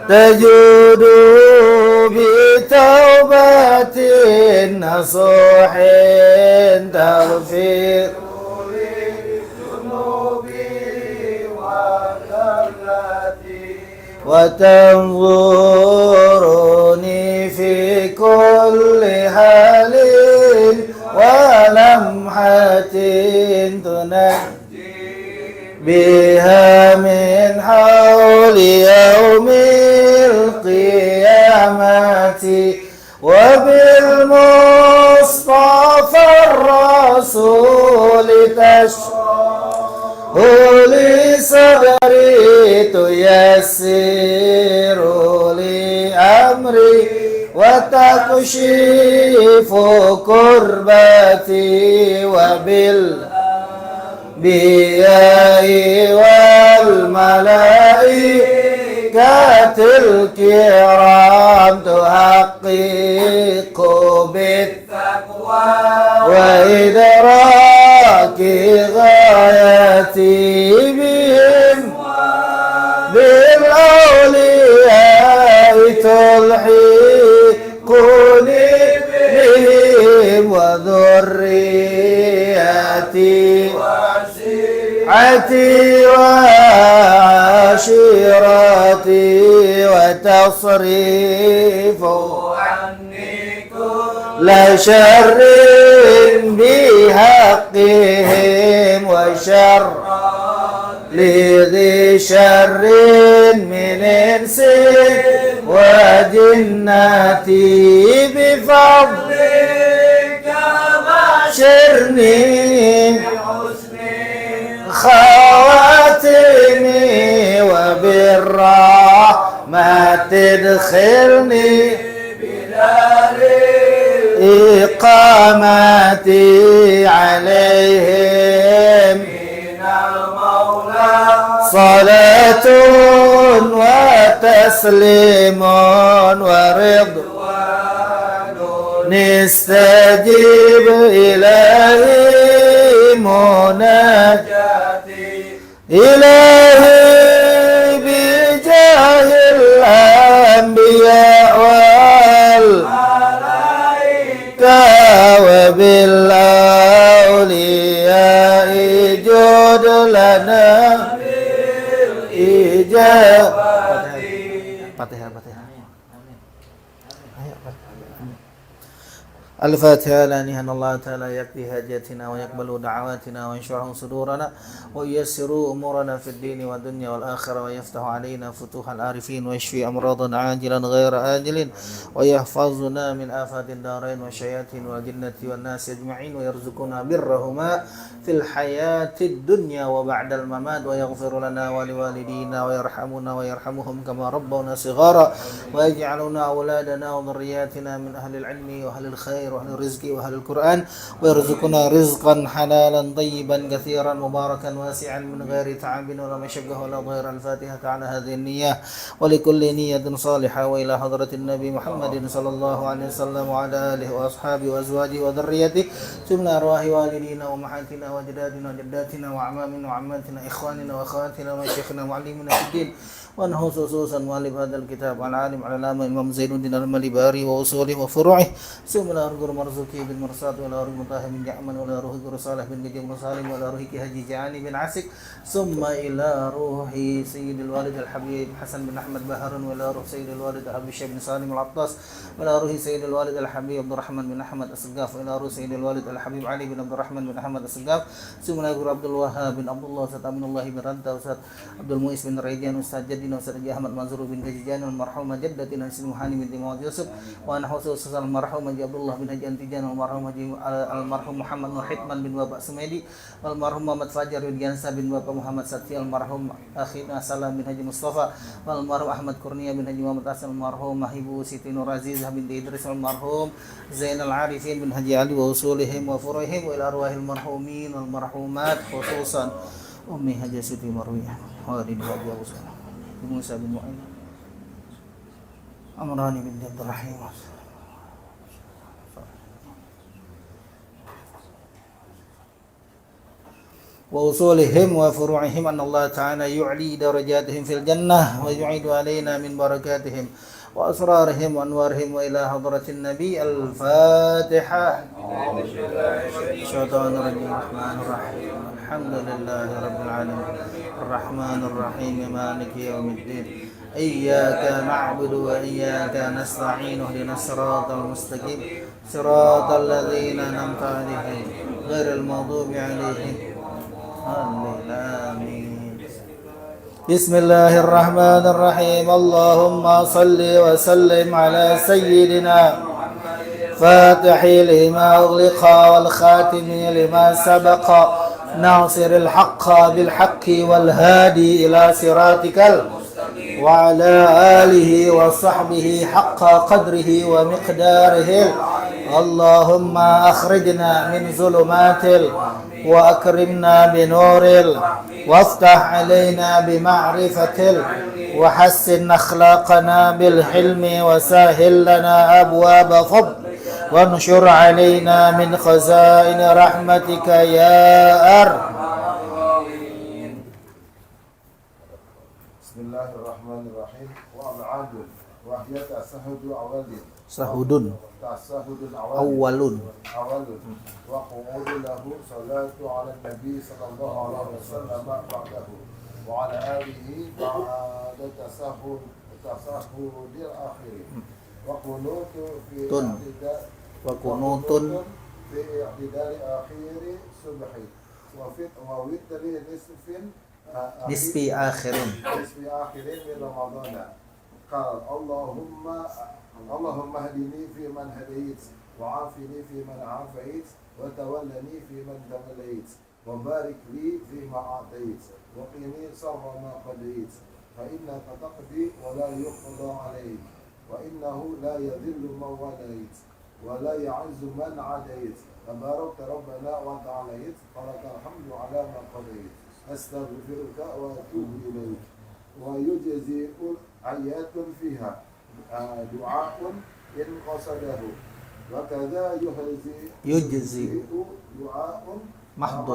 تجود بتوبة نصوح تغفر وتنظرني في كل حال ولمحة تنجي بها من حول يوم القيامة وبالمصطفى الرسول تشرح لي صدري تيسر لي أمري وتكشف كربتي وبالأنبياء والملائكة الكرام تحقق بالتقوى وإدراك غايتي بهم بالأولياء تلحقني بهم وذريتي وعشيرتي وتصريف عني كل شر بحقهم وشر لذي شر من إنس وجنتي بفضلك بشرني خواتمي وبالرحمة تدخلني بدار إقامتي عليهم من المولى صلاة وتسليم ورضوان نستجيب إلهي مناجاتي إلهي بجاه الأنبياء والملائكة وبالأولياء جود لنا بالإجابة. الفاتحة. لأن الله تعالى يقضي حاجاتنا ويقبل دعواتنا ويشرح صدورنا وييسر أمورنا في الدين والدنيا والآخرة ويفتح علينا فتوح العارفين ويشفي أمراضا عاجلا غير آجل ويحفظنا من آفات الدارين والشياطين والجنة والناس أجمعين ويرزقنا برهما في الحياة الدنيا وبعد الممات ويغفر لنا ولوالدينا ويرحمنا ويرحمهم كما ربونا صغارا ويجعلنا أولادنا وذرياتنا من أهل العلم وأهل الخير وأهل الرزق وأهل القرآن ويرزقنا رزقا حلالا طيبا كثيرا مباركا واسعا من غير تعب ولا مشقة ولا ضير. الفاتحة على هذه النية ولكل نية صالحة وإلى حضرة النبي محمد صلى الله عليه وسلم وعلى آله وأصحابه وأزواجه وذريته ثم أرواح والدينا وأمهاتنا وأجدادنا وجداتنا وأعمامنا وعماتنا إخواننا وأخواتنا وشيخنا ومعلمنا في الدين وأنه خصوصا مؤلف هذا الكتاب العالم العلامة إمام زين الدين المليباري وأصوله وفروعه ثم لا روح مرزوقي بن مرصاد ولا روح مطاهر بن جعمن ولا روح صالح بن نجيب بن صالح ولا روح هجي جعاني بن عسك ثم إلى روح سيد الوالد الحبيب حسن بن أحمد بهر ولا روح سيد الوالد أبي شيخ بن سالم العطاس ولا روح سيد الوالد الحبيب عبد الرحمن بن أحمد السقاف ولا روح سيد الوالد الحبيب علي بن عبد الرحمن بن أحمد السقاف ثم إلى عبد الوهاب بن عبد الله أستاذ أمين الله بن رنتا أستاذ عبد المؤيس بن ريجان أستاذ جدنا أستاذ أحمد منصور بن جيجان المرحومة جدتنا سيد محاني بن مواد يوسف وأنا خصوصا المرحوم عبد الله بن هجي أنتجان المرحوم محمد نور حكمان بن بابا سميدي والمرحوم محمد فاجر بن جانسا بن بابا محمد ساتي المرحوم أخينا سلام بن هجي مصطفى والمرحوم أحمد كورنيا بن هجي محمد حسن المرحوم محبو سيتي نور عزيز بن إدريس والمرحوم زين العارفين بن هجي علي وأصولهم وفروعهم وإلى أرواح المرحومين والمرحومات خصوصا أمي هجي سيتي مروية والد هجي أبو سلام موسى بن معين أمراني بن عبد الرحيم وأصولهم وفروعهم أن الله تعالى يعلي درجاتهم في الجنة ويعيد علينا من بركاتهم وأسرارهم وأنوارهم وإلى حضرة النبي. الفاتحة. الشيطان الرجيم. الرحمن الرحيم. الحمد لله رب العالمين الرحمن الرحيم مالك يوم الدين إياك نعبد وإياك نستعين اهدنا الصراط المستقيم صراط الذين أنعمت عليهم غير المغضوب عليهم. آمين. بسم الله الرحمن الرحيم. اللهم صل وسلم على سيدنا فاتح لما أغلق والخاتم لما سبق ناصر الحق بالحق والهادي إلى صراطك وعلى آله وصحبه حق قدره ومقداره. اللهم أخرجنا من ظلمات وأكرمنا بنور وافتح علينا بمعرفة وحسن أخلاقنا بالحلم وسهل لنا أبواب فضل وانشر علينا من خزائن رحمتك يا بسم الله الرحمن الرحيم. وأبعاد وهي تسهد أول Sahudun تسهد أول أول وقعود له صلاة على النبي صلى الله عليه وسلم بعده وعلى آله بعد تسهد الآخر وقنوت في وقنوت في اعتدال آخر صبح ووتر نصف آخر نصف آخر من رمضان. قال اللهم اهدني فيمن هديت وعافني فيمن عافيت وتولني فيمن توليت وبارك لي فيما أعطيت وقني شر ما قضيت فإنك تقضي ولا يقضى عليك وإنه لا يذل من واليت ولا يعز من عاديت تبارك ربنا وتعاليت فلك الحمد على ما قضيت أستغفرك وأتوب إليك. ويجزي آيات فيها دعاء إن قصده وكذا يجزي دعاء محض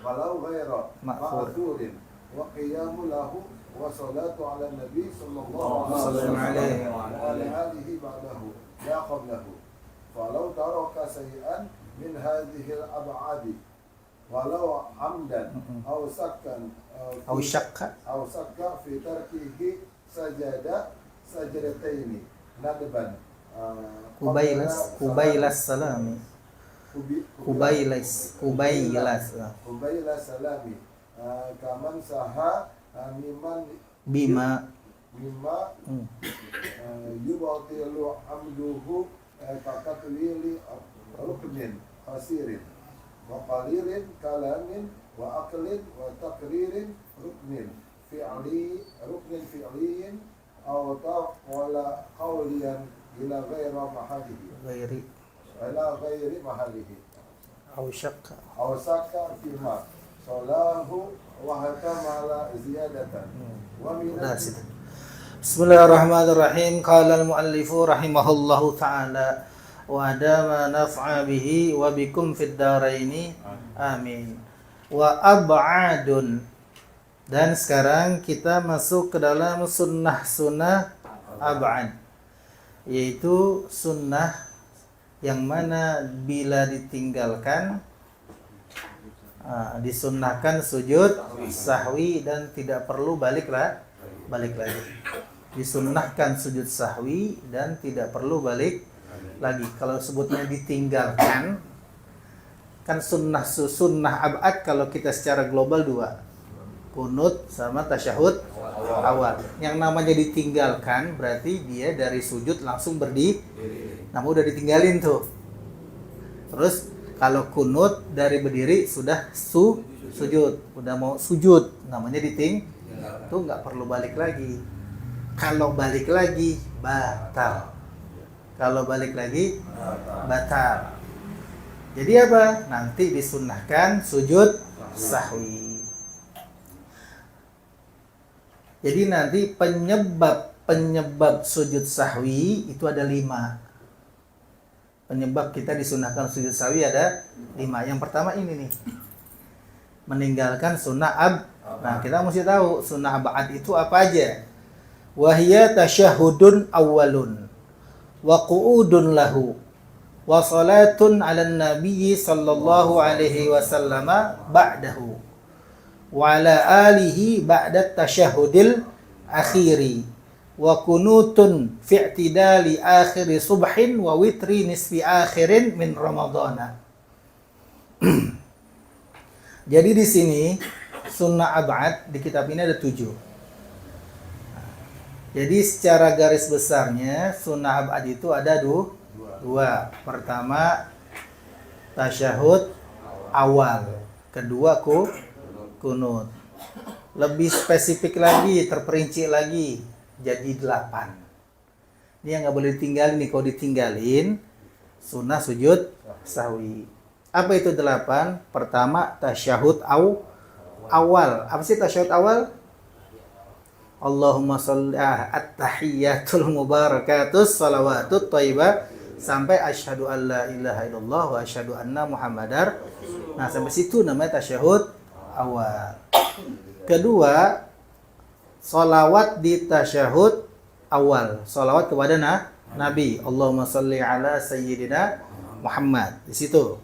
ولو غير مأثور وقيام له وصلاة على النبي صلى الله عليه وسلم وعلى آله بعده لا قبله. فلو ترك شيئا من هذه الأبعاد ولو عمدا أو شك في تركه سجدتين ندبا Kubailas salami salami kaman saha bima yubatilu amduhu kataklili ruknin khasirin wa qalilin kalamin wa aqlin wa taqririn ruknin fi'liyin aw wala qawliyan ila ghairi mahalihi أو شق fima salahu wa hatamala ziyadatan wa min بسم الله الرحمن الرحيم. قال المؤلف رحمه الله تعالى وأدام نفع به وبكم في الدارين آمين. وأبعاد. Dan sekarang kita masuk ke dalam sunnah-sunnah ab'ad, yaitu sunnah yang mana bila ditinggalkan disunnahkan sujud sahwi dan tidak perlu balik lagi. Disunnahkan sujud sahwi dan tidak perlu balik lagi. Kalau sebutnya ditinggalkan, kan sunnah ab'ad kalau kita secara global dua, kunut sama tasyahud awal. Yang namanya ditinggalkan berarti dia dari sujud langsung berdiri. Namun udah ditinggalin tuh. Terus kalau kunut dari berdiri sudah sujud, udah mau sujud, namanya tuh nggak perlu balik lagi. Kalau balik lagi batal. Jadi apa? Nanti disunnahkan sujud sahwi. Jadi nanti penyebab sujud sahwi itu ada 5. Penyebab kita disunahkan sujud sahwi ada 5. Yang pertama ini nih, meninggalkan sunnah Nah, kita mesti tahu sunnah ba'd itu apa aja. Wahya tasyahudun awwalun wa qu'udun lahu wa salatun 'alan nabiyyi sallallahu alaihi wasallam ba'dahu wa ala alihi ba'da tasyahudil akhiri wa kunutun fi i'tidali akhiri subhin wa witri nisfi akhirin min ramadhana. Jadi di sini sunnah ab'ad di kitab ini ada 7. Jadi secara garis besarnya sunnah ab'ad itu ada 2. Pertama tasyahud awal, kedua kunut. Lebih spesifik lagi, terperinci lagi, jadi 8. Ini yang nggak boleh ditinggalin nih. Kalau ditinggalin sunnah sujud sahwi. Apa itu 8? Pertama tasyahud awal. Apa sih tasyahud awal? Allahumma sholli at-tahiyyatul mubarakatus salawatut thayyibah sampai asyhadu an la ilaha illallah wa asyhadu anna muhammadar. Nah, sampai situ namanya tasyahud awal. Kedua, sholawat di tasyahud awal. Sholawat kepada Nabi. Allahumma sholli ala sayyidina Muhammad. Di situ.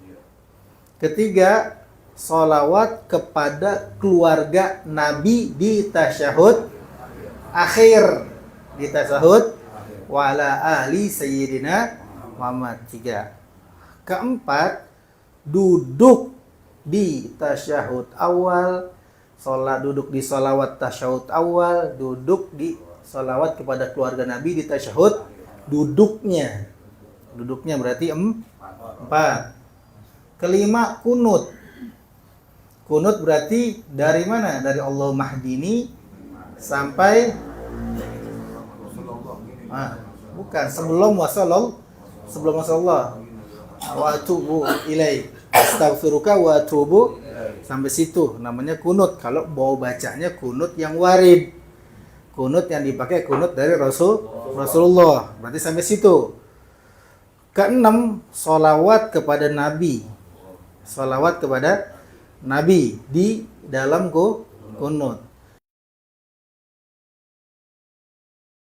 Ketiga, sholawat kepada keluarga Nabi di tasyahud akhir. Di tasyahud wa ala ahli sayyidina Muhammad. 3. Keempat, duduk di tasyahud awal. Duduk di sholawat tasyahud awal. Duduk di sholawat kepada keluarga Nabi di tasyahud duduknya. Duduknya berarti 4. Kelima, kunut. Kunut berarti dari mana? Dari Allah mahdini sampai bukan sebelum wasallallahu wa atubu ilaih. Astaghfiruka wa atubu sampai situ namanya kunut. Kalau mau bacanya kunut yang warid. Kunut yang dipakai kunut dari Rasulullah. Berarti sampai situ. Keenam, sholawat kepada Nabi. Sholawat kepada Nabi di dalam kunut.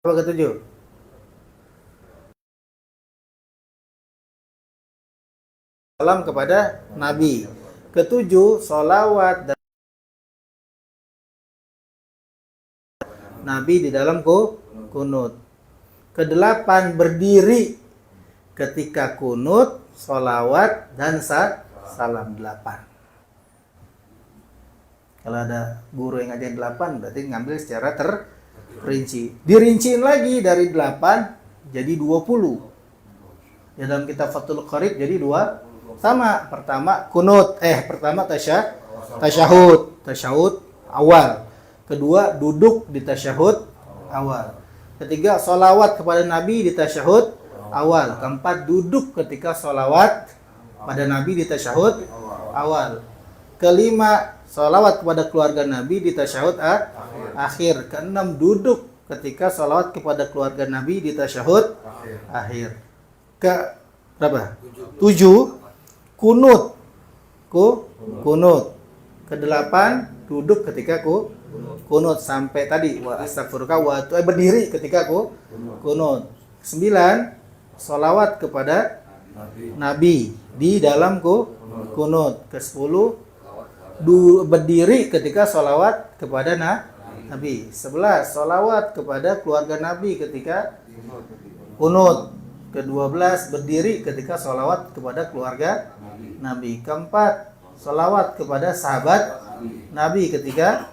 Apa ketujuh? Salam kepada Nabi. Ketujuh, sholawat dan Nabi di dalam kunut. Kedelapan, berdiri ketika kunut, sholawat dan salam. 8. Kalau ada guru yang ngajarin 8 berarti ngambil secara terperinci. Dirinciin lagi dari 8 jadi 20. Ya, dalam kitab Fathul Qarib jadi 2 sama. Pertama kunut, pertama tasyahud awal. Kedua duduk di tasyahud awal. Ketiga sholawat kepada Nabi di tasyahud awal. Keempat duduk ketika sholawat pada Nabi di tasyahud awal. Kelima, sholawat kepada keluarga Nabi di tasyahud akhir. Keenam, duduk ketika sholawat kepada keluarga Nabi di tasyahud akhir. Ke berapa? 7, kunut. Kunut. Kedelapan, duduk ketika kunut sampai tadi wa astaghfiruka wa berdiri ketika kunut. 9, sholawat kepada Nabi di dalam kunut. Ke-10, berdiri ketika sholawat kepada Nabi. 11, sholawat kepada keluarga Nabi ketika kunut. Ke-12, berdiri ketika sholawat kepada keluarga Nabi. Ke-4, sholawat kepada sahabat Nabi ketika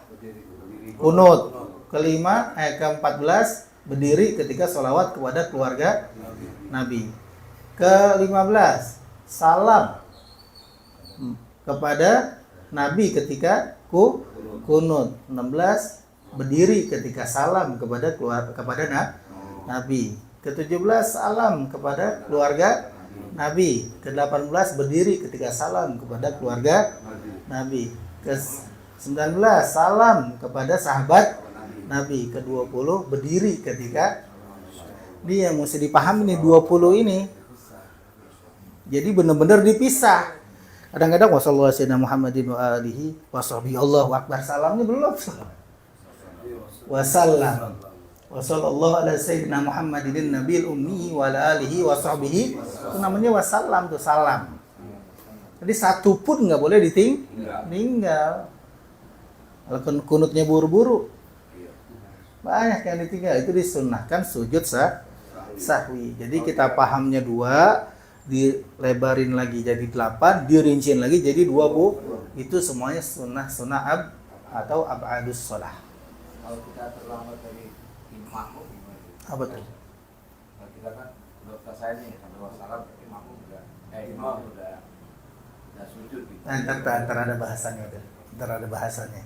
kunut. Ke-14, berdiri ketika sholawat kepada keluarga Nabi. Ke-15, salam kepada Nabi ketika kunut. 16, berdiri ketika salam kepada Nabi. Ke-17, salam kepada keluarga Nabi. Ke-18, berdiri ketika salam kepada keluarga Nabi. Ke-19, salam kepada sahabat Nabi. Ke-20, berdiri ketika. Ini yang mesti dipahami nih 20 ini. Jadi benar-benar dipisah. Kadang-kadang wasallallahu sayyidina Muhammadin wa alihi wa sahbihi Allahu akbar. Salamnya belum. Wasallam. Wasallallahu ala sayyidina Muhammadin nabiyil ummi wa ala alihi wa sahbihi. Itu namanya wasallam tuh, salam. Jadi satu pun nggak boleh ditinggal. Kalau kunutnya buru-buru, banyak yang ditinggal. Itu disunnahkan sujud sahwi. Jadi kita pahamnya 2, dilebarin lagi jadi 8, dirinciin lagi jadi 20. Itu semuanya sunnah atau ab'adus shalah. Kalau kita terlambat dari makmum gimana? Apa tuh? Kalau kita kan udah selesai nih sampai wassalam, makmum imam udah sujud gitu. Ntar ada bahasannya tuh. Ntar ada bahasannya.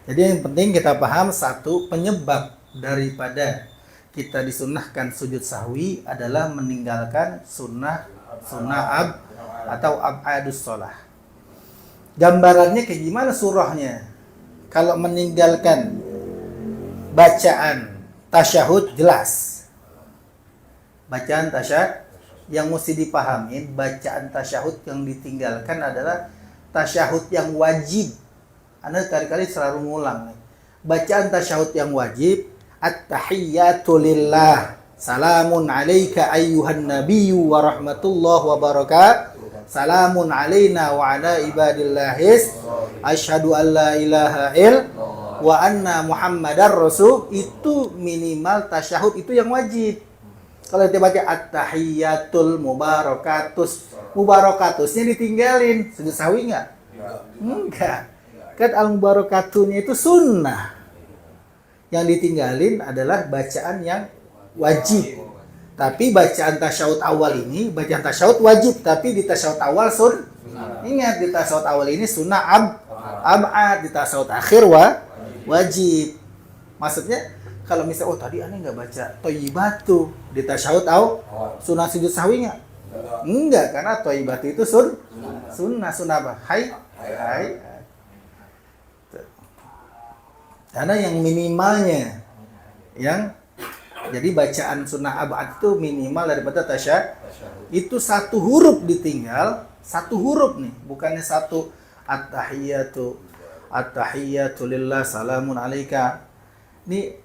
Jadi yang penting kita paham satu, penyebab daripada kita disunnahkan sujud sahwi adalah meninggalkan sunnah atau ab'adus shalah. Gambarannya kayak gimana surahnya? Kalau meninggalkan bacaan tasyahud jelas. Bacaan tasyahud yang mesti dipahamin, bacaan tasyahud yang ditinggalkan adalah tasyahud yang wajib. Anda kali-kali selalu ngulang nih. Bacaan tasyahud yang wajib, at-tahiyyatu lillah, salamun alaika ayyuhan nabiyyu wa rahmatullah wa barakatuh, salamun alaina wa ala ibadillahis, asyhadu an la ilaha wa anna muhammadar rasul. Itu minimal tasyahud itu yang wajib. Kalau kita baca at-tahiyyatul mubarakatusnya ditinggalin, sujud sahwi enggak? Enggak. Kan al-mubarakatuhnya itu sunnah. Yang ditinggalin adalah bacaan yang wajib. Tapi bacaan tasyahud awal ini, bacaan tasyahud wajib, tapi di tasyahud awal ingat, di tasyahud awal ini sunnah ab'ad, di tasyahud akhir wajib. Maksudnya kalau misalnya tadi aneh nggak baca thayyibatu di tasyahud sunnah sujud sahwi nggak? Enggak, karena thayyibatu itu sunnah apa? Hai. Karena yang minimalnya jadi bacaan sunnah ab'ad itu minimal daripada tasyahud itu satu huruf ditinggal, satu huruf nih, bukannya satu at-tahiyyatu lillah salamun alaika. Ini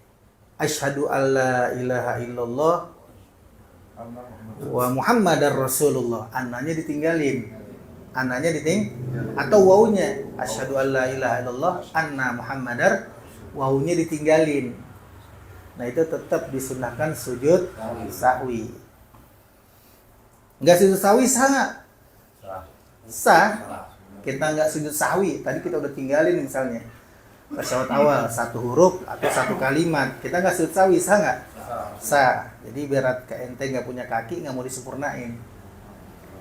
asyhadu alla ilaha illallah wa muhammadar rasulullah. Ananya ditinggalin. Atau wawunya asyhadu alla ilaha illallah anna muhammadar, wawunya ditinggalin. Nah, itu tetap disunahkan sujud sahwi. Enggak sujud sahwi sah? Kita enggak sujud sahwi, tadi kita udah tinggalin misalnya tasyahud awal satu huruf atau satu kalimat, kita nggak sujud sahwi, sah nggak? Sah. Jadi berat ke ente nggak punya kaki, nggak mau disempurnain,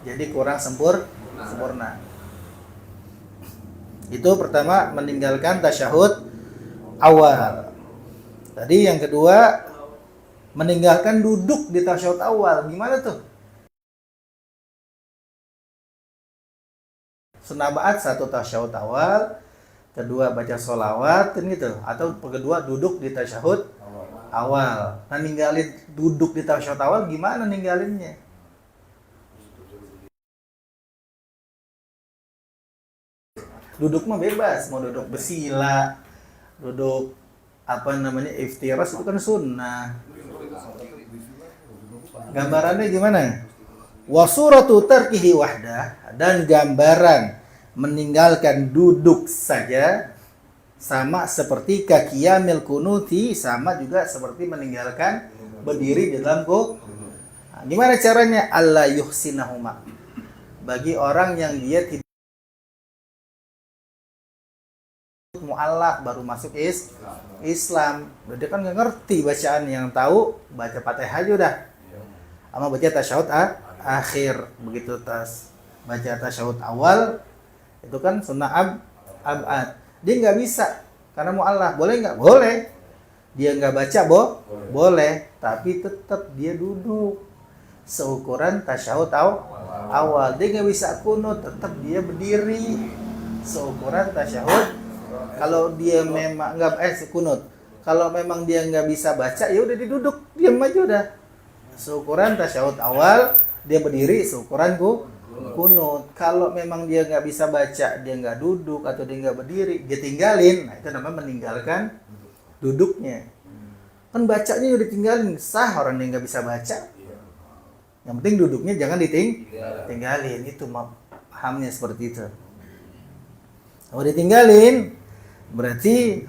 jadi kurang sempurna. Itu pertama, meninggalkan tasyahud awal. Tadi yang kedua, meninggalkan duduk di tasyahud awal. Gimana tuh? Sunnah ba'at satu tasyahud awal, kedua baca sholawat kan gitu, atau kedua duduk di tasyahud awal. Nah, ninggalin duduk di tasyahud awal gimana ninggalinnya? Duduk mah bebas, mau duduk bersila, duduk iftiras, itu kan sunnah. Gambarannya gimana? Wa suratu tarkihi wahdah, dan gambaran meninggalkan duduk saja sama seperti kaqiyamil kunuti, sama juga seperti meninggalkan berdiri di dalam gimana caranya? Allah yuhsinahuma, bagi orang yang dia tidak mu'allaf, baru masuk Islam, dia kan nggak ngerti bacaan, yang tahu baca Fatihah aja udah, sama baca tasyahud akhir. Begitu baca tasyahud awal itu kan sunnah ab'ad, dia nggak bisa karena mu'allaf. Boleh nggak? Boleh. Dia nggak baca boleh, tapi tetap dia duduk seukuran tasyahud awal. Dia nggak bisa kunut, tetap dia berdiri seukuran tasyahud. Kalau dia memang nggak kunut, kalau memang dia nggak bisa baca, ya udah diduduk, diam aja udah. Seukuran tasyahud awal, dia berdiri seukuran kunut. Kalau memang dia nggak bisa baca, dia nggak duduk atau dia nggak berdiri, dia tinggalin. Nah, itu namanya meninggalkan duduknya. Kan bacanya udah ditinggalin, sah orang yang nggak bisa baca. Yang penting duduknya jangan ditinggalin. Itu pahamnya seperti itu. Kalau ditinggalin, berarti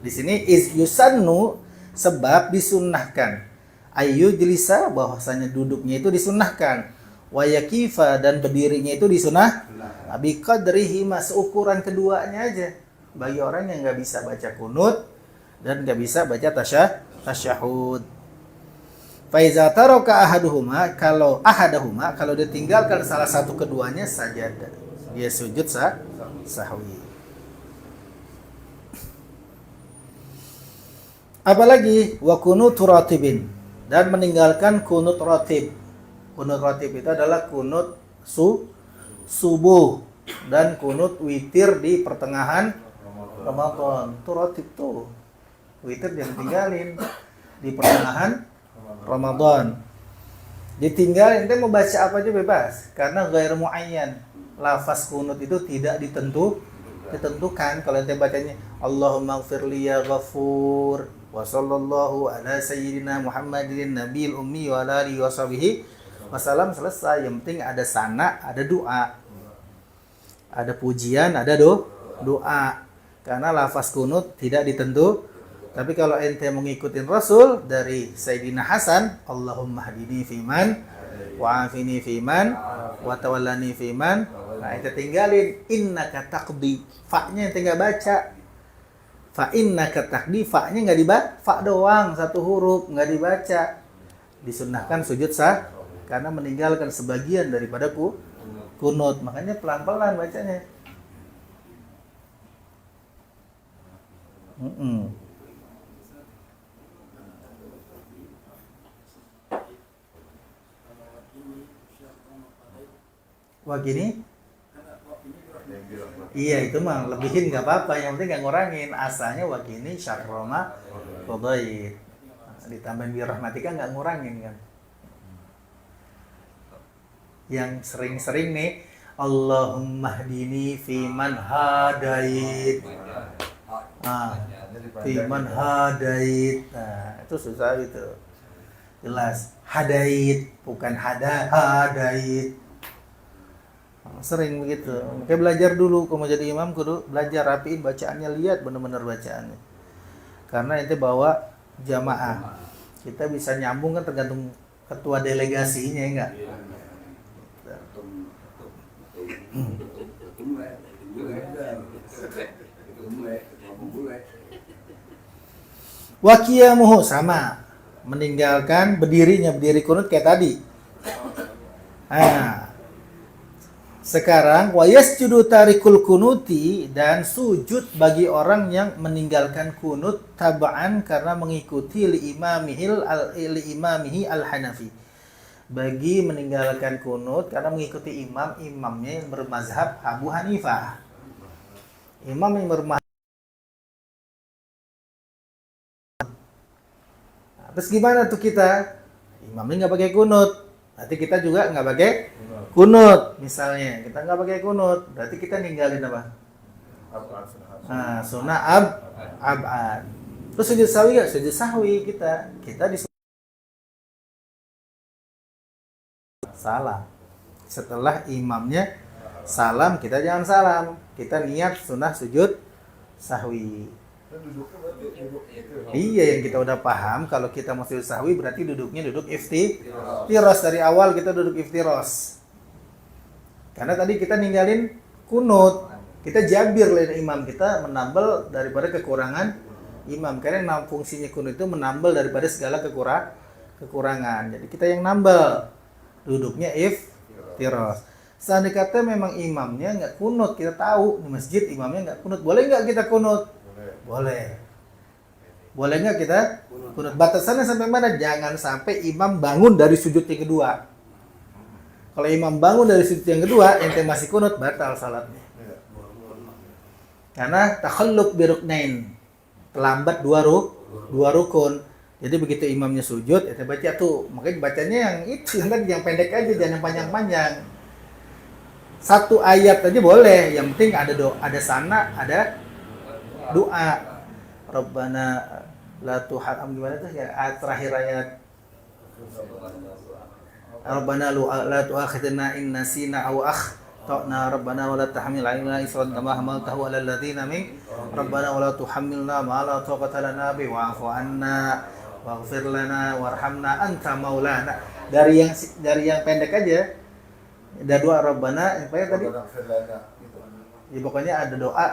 di sini is yusannu, sebab disunnahkan. Ayu jelisa, bahwasanya duduknya itu disunnahkan. Wayakifa, dan berdirinya itu disunnah. Abi qadrihi, seukuran keduanya aja. Bagi orang yang nggak bisa baca kunut dan nggak bisa baca tasyahud. Faiza taraka ahaduhuma, kalau ditinggalkan salah satu keduanya sajada, dia sujud sahwi. Apalagi wa kunutu ratibin, dan meninggalkan kunut ratib. Kunut ratib itu adalah kunut subuh dan kunut witir di pertengahan Ramadan. Itu ratib tuh. Witir jangan tinggalin di pertengahan Ramadan. Ditinggalin, ente mau baca apa aja bebas, karena ghair muayyan. Lafaz kunut itu tidak ditentukan. Kalau ente bacanya Allahumma ighfirli ya ghafur wa sallallahu ala sayyidina Muhammadin nabiyil ummi wa ala alihi wa sahbihi wasallam, selesai. Yang penting ada sana, ada doa, ada pujian, ada doa. Karena lafaz kunut tidak ditentu. Tapi kalau ente mengikutin Rasul dari Sayyidina Hasan, Allahumma hadini fiman wa afini fiman wa tawallani fiman. Nah, ente tinggalin innaka taqdi. Fa-nya ente enggak baca. Fa innaka taqdi, fa-nya enggak dibaca, fa doang satu huruf enggak dibaca. Disunnahkan sujud sah karena meninggalkan sebagian daripada kunut. Makanya pelan-pelan bacanya. Wah gini? Iya, itu mah lebihin nggak apa-apa, yang penting nggak ngurangin. Asalnya wah gini syarroma qadait. Ditambahin bi rahmatika nggak ngurangin kan. Yang sering-sering nih Allahumma hdini fiman hadait. Fiman hadait. Nah, itu susah itu. Jelas hadait bukan hadait. Sering begitu. Makanya belajar dulu, kalau mau jadi imam kudu belajar rapiin bacaannya, lihat benar-benar bacaannya. Karena itu bawa jamaah. Kita bisa nyambung kan tergantung ketua delegasinya, enggak? Wa qiyamuhu, sama. Meninggalkan berdiri kunut kayak tadi. Sekarang wa yasjudu tarikul kunuti, dan sujud bagi orang yang meninggalkan kunut taba'an karena mengikuti li imamihi al-Hanafi. Bagi meninggalkan kunut karena mengikuti imamnya yang bermazhab Abu Hanifah. Imam yang bermazhab. Terus gimana tuh kita? Imamnya nggak pakai kunut, berarti kita juga nggak pakai kunut. Misalnya kita nggak pakai kunut, berarti kita ninggalin apa? Sunnah ab'ad. Terus sujud sahwi nggak? Sujud sahwi kita salam. Setelah imamnya salam, kita jangan salam. Kita niat sunnah sujud sahwi. Iya, yang kita udah paham, kalau kita mau sujud sahwi berarti duduknya duduk iftiros. Dari awal kita duduk iftiros. Karena tadi kita ninggalin kunut. Kita jabir oleh imam, kita menambal daripada kekurangan imam. Karena fungsinya kunut itu menambal daripada segala kekurangan. Jadi kita yang nambal. Duduknya iftiros. Seandainya kata memang imamnya nggak kunut, kita tahu di masjid imamnya nggak kunut, boleh nggak kita kunut? Boleh. Boleh nggak kita kunut? Batasannya sampai mana? Jangan sampai imam bangun dari sujud yang kedua. Kalau imam bangun dari sujud yang kedua, ente masih kunut, batal salatnya. Karena takhalluf bi ruknain, terlambat dua rukun. Jadi begitu imamnya sujud, ente baca tuh. Makanya bacanya yang itu, yang tadi yang pendek aja, jangan yang panjang-panjang. Satu ayat aja boleh, yang penting ada doa, ada sana, ada doa. Rabbana la gimana tuh ya, terakhir ayat. Rabbana la tu'akhidna in nasina aw akhtana rabbana wa la tahmil 'alaina isran kama hamaltahu 'alal ladzina min rabbana wa la tuhammilna ma la taqata lana bihi wa'fu 'anna waghfir lana warhamna anta maulana. Dari yang pendek aja. Ada doa Rabbana, apa ya tadi? Ya, pokoknya ada doa,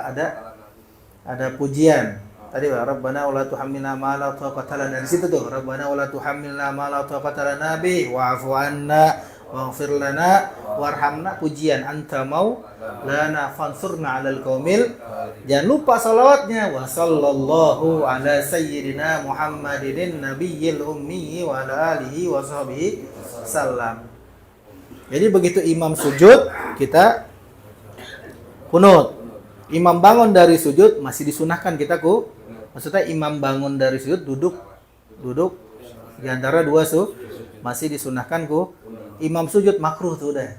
ada pujian. Tadi Rabbana wa la tuhammilna ma la taqata lana. Di situ tuh Rabbana wa la tuhammilna ma la taqata lana bi wa'fu 'anna waghfir lana warhamna, pujian anta maulana fansurna 'alal qaumil. Jangan lupa salawatnya wa sallallahu ala sayyidina Muhammadin nabiyil ummi wa ala alihi wa sahbihi sallam. Jadi begitu imam sujud kita kunut. Imam bangun dari sujud masih disunahkan kita maksudnya imam bangun dari sujud duduk di antara dua masih disunahkan imam sujud makruh tuh udah.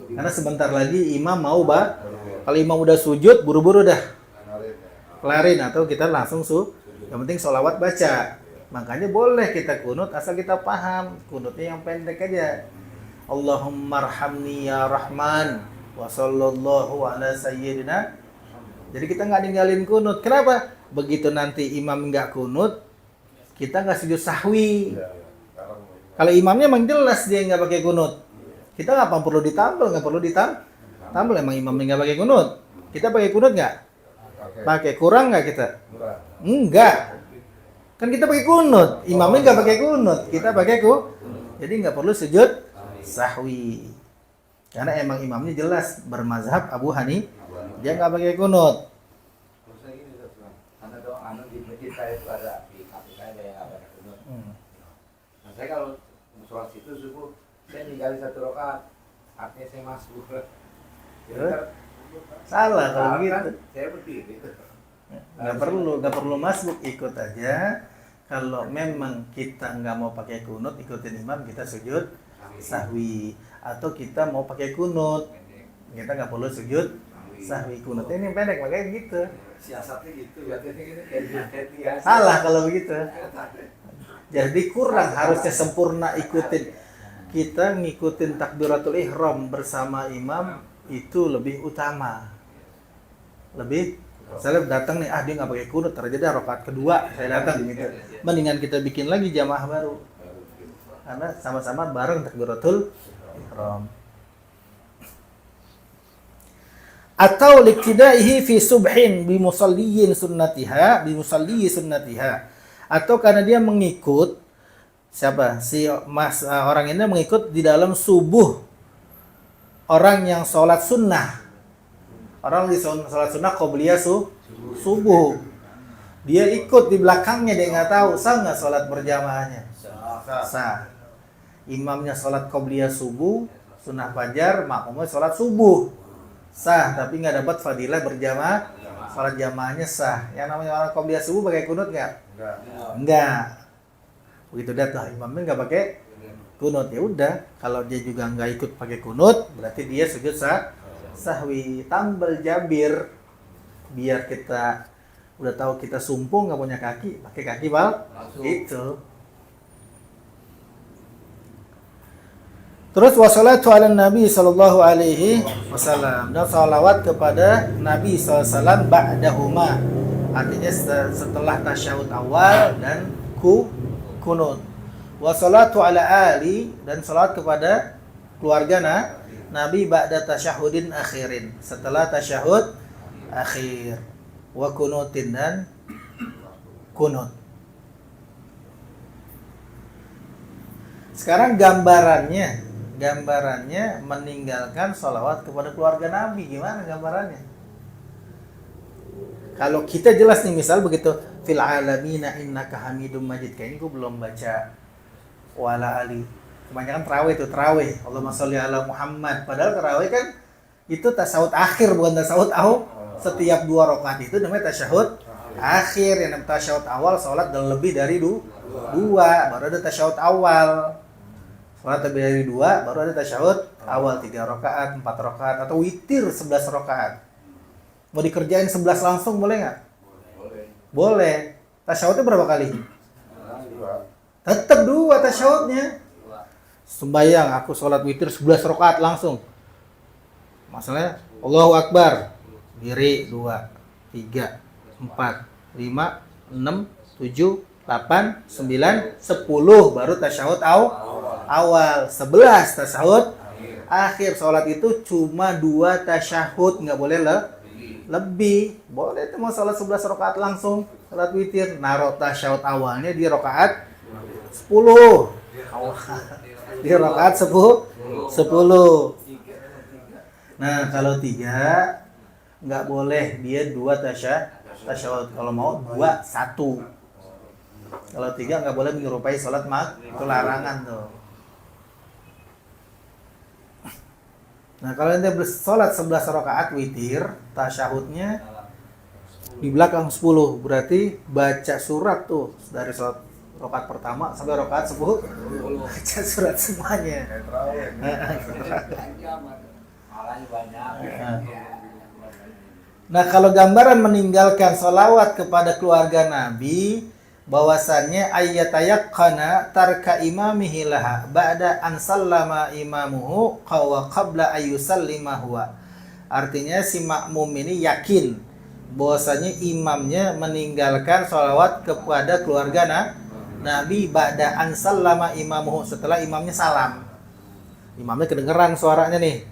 Karena sebentar lagi imam mau kalau imam udah sujud buru-buru dah kelarin atau kita langsung yang penting sholawat baca. Makanya boleh kita kunut asal kita paham kunutnya yang pendek aja. Allahumma arhamni ya Rahman wa sallallahu ala sayyidina. Jadi kita nggak ninggalin kunut. Kenapa? Begitu nanti imam nggak kunut, kita nggak sujud sahwi. Kalau imamnya emang jelas dia nggak pakai kunut, kita nggak perlu ditambal. Emang imamnya nggak pakai kunut. Kita pakai kunut nggak? Pakai kurang nggak kita? Enggak. Kan kita pakai kunut. Imamnya nggak pakai kunut, kita pakai Jadi nggak perlu sujud sahwi. Karena emang imamnya jelas bermazhab Abu Hanifah, dia nggak pakai kunut. Karena doa di masjid saya itu ada di KPK ada yang nggak pakai kunut. Nah, saya kalau sholat situ subuh saya ninggalin 1 rakaat, artinya saya masuk. Salah kalau gitu. Saya berdiri. Nggak perlu masuk, ikut aja. Kalau memang kita nggak mau pakai kunut, ikutin imam, kita sujud sahwi. Atau kita mau pakai kunut, kita nggak perlu sujud sahwi. Kunutnya ini yang pendek, makanya gitu. Siasatnya gitu, berarti Salah kalau begitu. Jadi kurang, harusnya sempurna ikutin. Kita ngikutin takbiratul ihram bersama imam itu lebih utama. Saya datang nih, dia nggak pakai kunut, terjadi rakaat kedua saya datang gitu. Mendingan kita bikin lagi jamaah baru. Karena sama-sama bareng takbiratul ihram. Atau liqtidaihi fi subhin bi musalli sunnatiha. Atau karena dia mengikut siapa? Orang ini mengikut di dalam subuh orang yang sholat sunnah. Orang di sholat sunnah qobliyah subuh. Dia ikut di belakangnya, dia nggak tahu sah nggak sholat berjamaahnya. Sah. Imamnya sholat qobliyah subuh, sunnah fajar, makmumnya sholat subuh. Sah, tapi nggak dapat fadilah berjamaah. Sholat jamaahnya sah. Yang namanya orang qobliyah subuh pakai kunut nggak? Enggak. Begitu datang imamnya nggak pakai kunut, ya udah. Kalau dia juga nggak ikut pakai kunut, berarti dia sujud sahwi. Tambal jabir, biar kita udah tahu kita sumpung nggak punya kaki, pakai kaki itu. Terus wassalatu ala Nabi sallallahu alaihi wasallam, dan salawat kepada Nabi sallallahu alaihi wasallam ba'dahuma, artinya setelah tasyahud awal dan kunut. Wassalatu ala ali, dan salawat kepada keluarga Nabi ba'da tasyahudin akhirin, setelah tasyahud akhir. Wa kunutin, dan kunut. Sekarang gambarannya meninggalkan sholawat kepada keluarga Nabi, gimana gambarannya? Kalau kita jelas nih, misal begitu fil alamina innaka hamidum majid, kayaknya gue belum baca wala ali. Kebanyakan terawih Allahumma sholli ala Muhammad, padahal terawih kan itu tasyahud akhir, bukan tasyahud awal. Setiap 2 rakaat itu namanya tasyahud akhir. Yang namanya tasyahud awal sholat dan lebih dari 2, baru ada tasyahud awal. Sholat lebih dari 2 baru ada tasyahud awal 3 rakaat, 4 rakaat atau witir 11 rakaat. Mau dikerjain 11 langsung boleh nggak? Boleh. Tasyahudnya berapa kali? Tetap 2 tasyahudnya. Sembayang aku sholat witir 11 rakaat langsung. Masalahnya Allahu Akbar. Diri 2, 3, 4, 5, 6, 7, 8, 9, 10 baru tasyahud awal. 11 tasyahud akhir. Sholat itu cuma 2 tasyahud, nggak boleh lebih. Boleh itu mau sholat 11 rakaat langsung sholat witir, naruh tasyahud awalnya di rakaat 10. Di rakaat 10. Nah, kalau 3 nggak boleh, dia 2 tasyahud. Kalau mau 2, 1. Kalau 3 nggak boleh menyerupai sholat itu larangan tuh. Nah, kalau ente bersolat 11 rakaat witir, tasyahudnya di belakang 10, berarti baca surat tuh dari sholat rakaat pertama sampai rakaat 10, baca surat semuanya. Nah, kalau gambaran meninggalkan sholawat kepada keluarga Nabi, bahwasannya ayyatayaqqana tarka imamihi laha ba'da an sallama imamuhu wa qabla ayyusallima huwa. Artinya si makmum ini yakin bahwasanya imamnya meninggalkan sholawat kepada keluarga Nabi ba'da an sallama imamuhu, setelah imamnya salam. Imamnya kedengeran suaranya nih,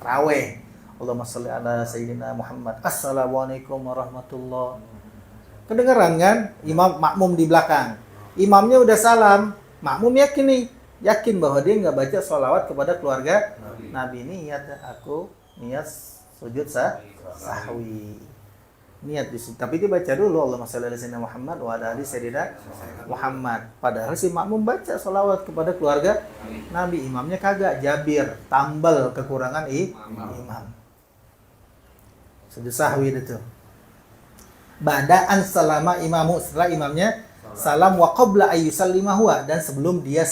tarawih. Allahumma sholli ala sayyidina Muhammad. Assalamualaikum warahmatullahi. Kedengeran kan? Imam makmum di belakang. Imamnya udah salam, makmum yakin bahwa dia nggak baca sholawat kepada keluarga Nabi. Niat aku niat sujud sahwi. Niat di situ. Tapi dia baca dulu Allahumma sholli ala sayyidina Muhammad wa ala ali sayyidina Muhammad. Padahal si makmum baca sholawat kepada keluarga Nabi. Imamnya kagak, jabir, tambal kekurangan imam. Sujud sahwi itu. Ba'da'an salama imamu, setelah imamnya salam, wa qabla ayyusallima huwa, dan sebelum dia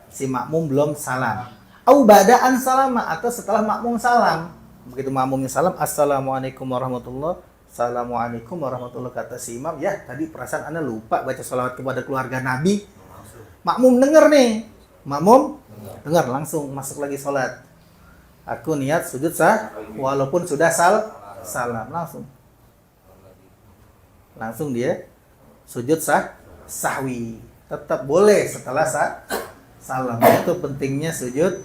si makmum belum salam. Au ba'da'an salama, atau setelah makmum salam. Begitu makmumnya salam, assalamualaikum warahmatullahi, assalamualaikum warahmatullahi, kata si imam, ya tadi perasaan Anda lupa baca sholawat kepada keluarga Nabi. Makmum denger nih, makmum dengar, langsung masuk lagi sholat. Aku niat sujud walaupun sudah salam, langsung dia sujud sahwi. Tetap boleh setelah salam. Itu pentingnya sujud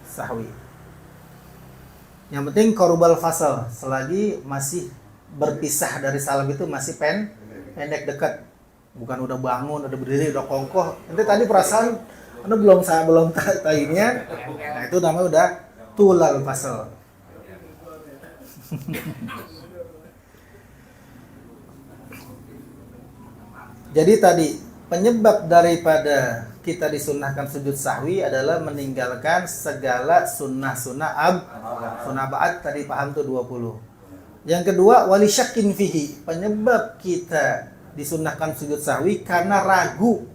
sahwi. Yang penting qorubal fasal, selagi masih berpisah dari salam itu masih pendek dekat. Bukan udah bangun, udah berdiri, udah kongkoh. Nanti tadi perasaan Anda belum tahinya. Nah, itu namanya udah tulal fasal. Jadi tadi penyebab daripada kita disunnahkan sujud sahwi adalah meninggalkan segala sunnah-sunnah sunnah ba'ad, tadi paham tuh 20. Yang kedua, wali syakin fihi, penyebab kita disunnahkan sujud sahwi karena ragu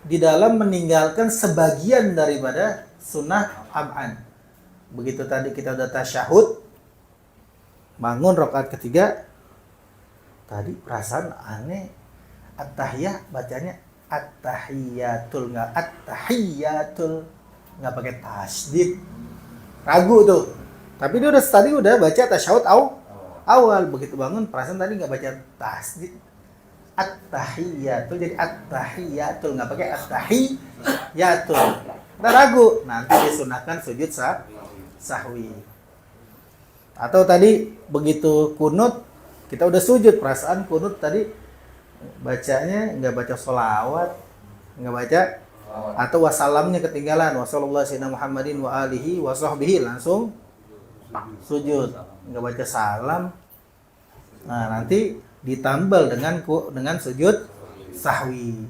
di dalam meninggalkan sebagian daripada sunnah ab'an. Begitu tadi kita udah tasyahud, bangun rakaat ketiga, tadi perasaan aneh, at-tahiyah bacanya at-tahiyatul, nggak at-tahiyatul, nggak pakai tasdid, ragu tuh. Tapi dia tadi udah baca tasyahud awal, begitu bangun perasaan tadi nggak baca tasdid, at-tahiyatul, jadi at-tahiyatul, nggak pakai at-tahiyatul. Kita ragu, nanti disunahkan sujud sahwi. Atau tadi begitu kunut, kita udah sujud, perasaan kunut tadi bacanya nggak baca sholawat, nggak baca, atau wasalamnya ketinggalan, wasallallahu sayyidina Muhammadin wa alihi wa sahbihi, langsung sujud, nggak baca salam. Nah, nanti ditambal dengan sujud sahwi.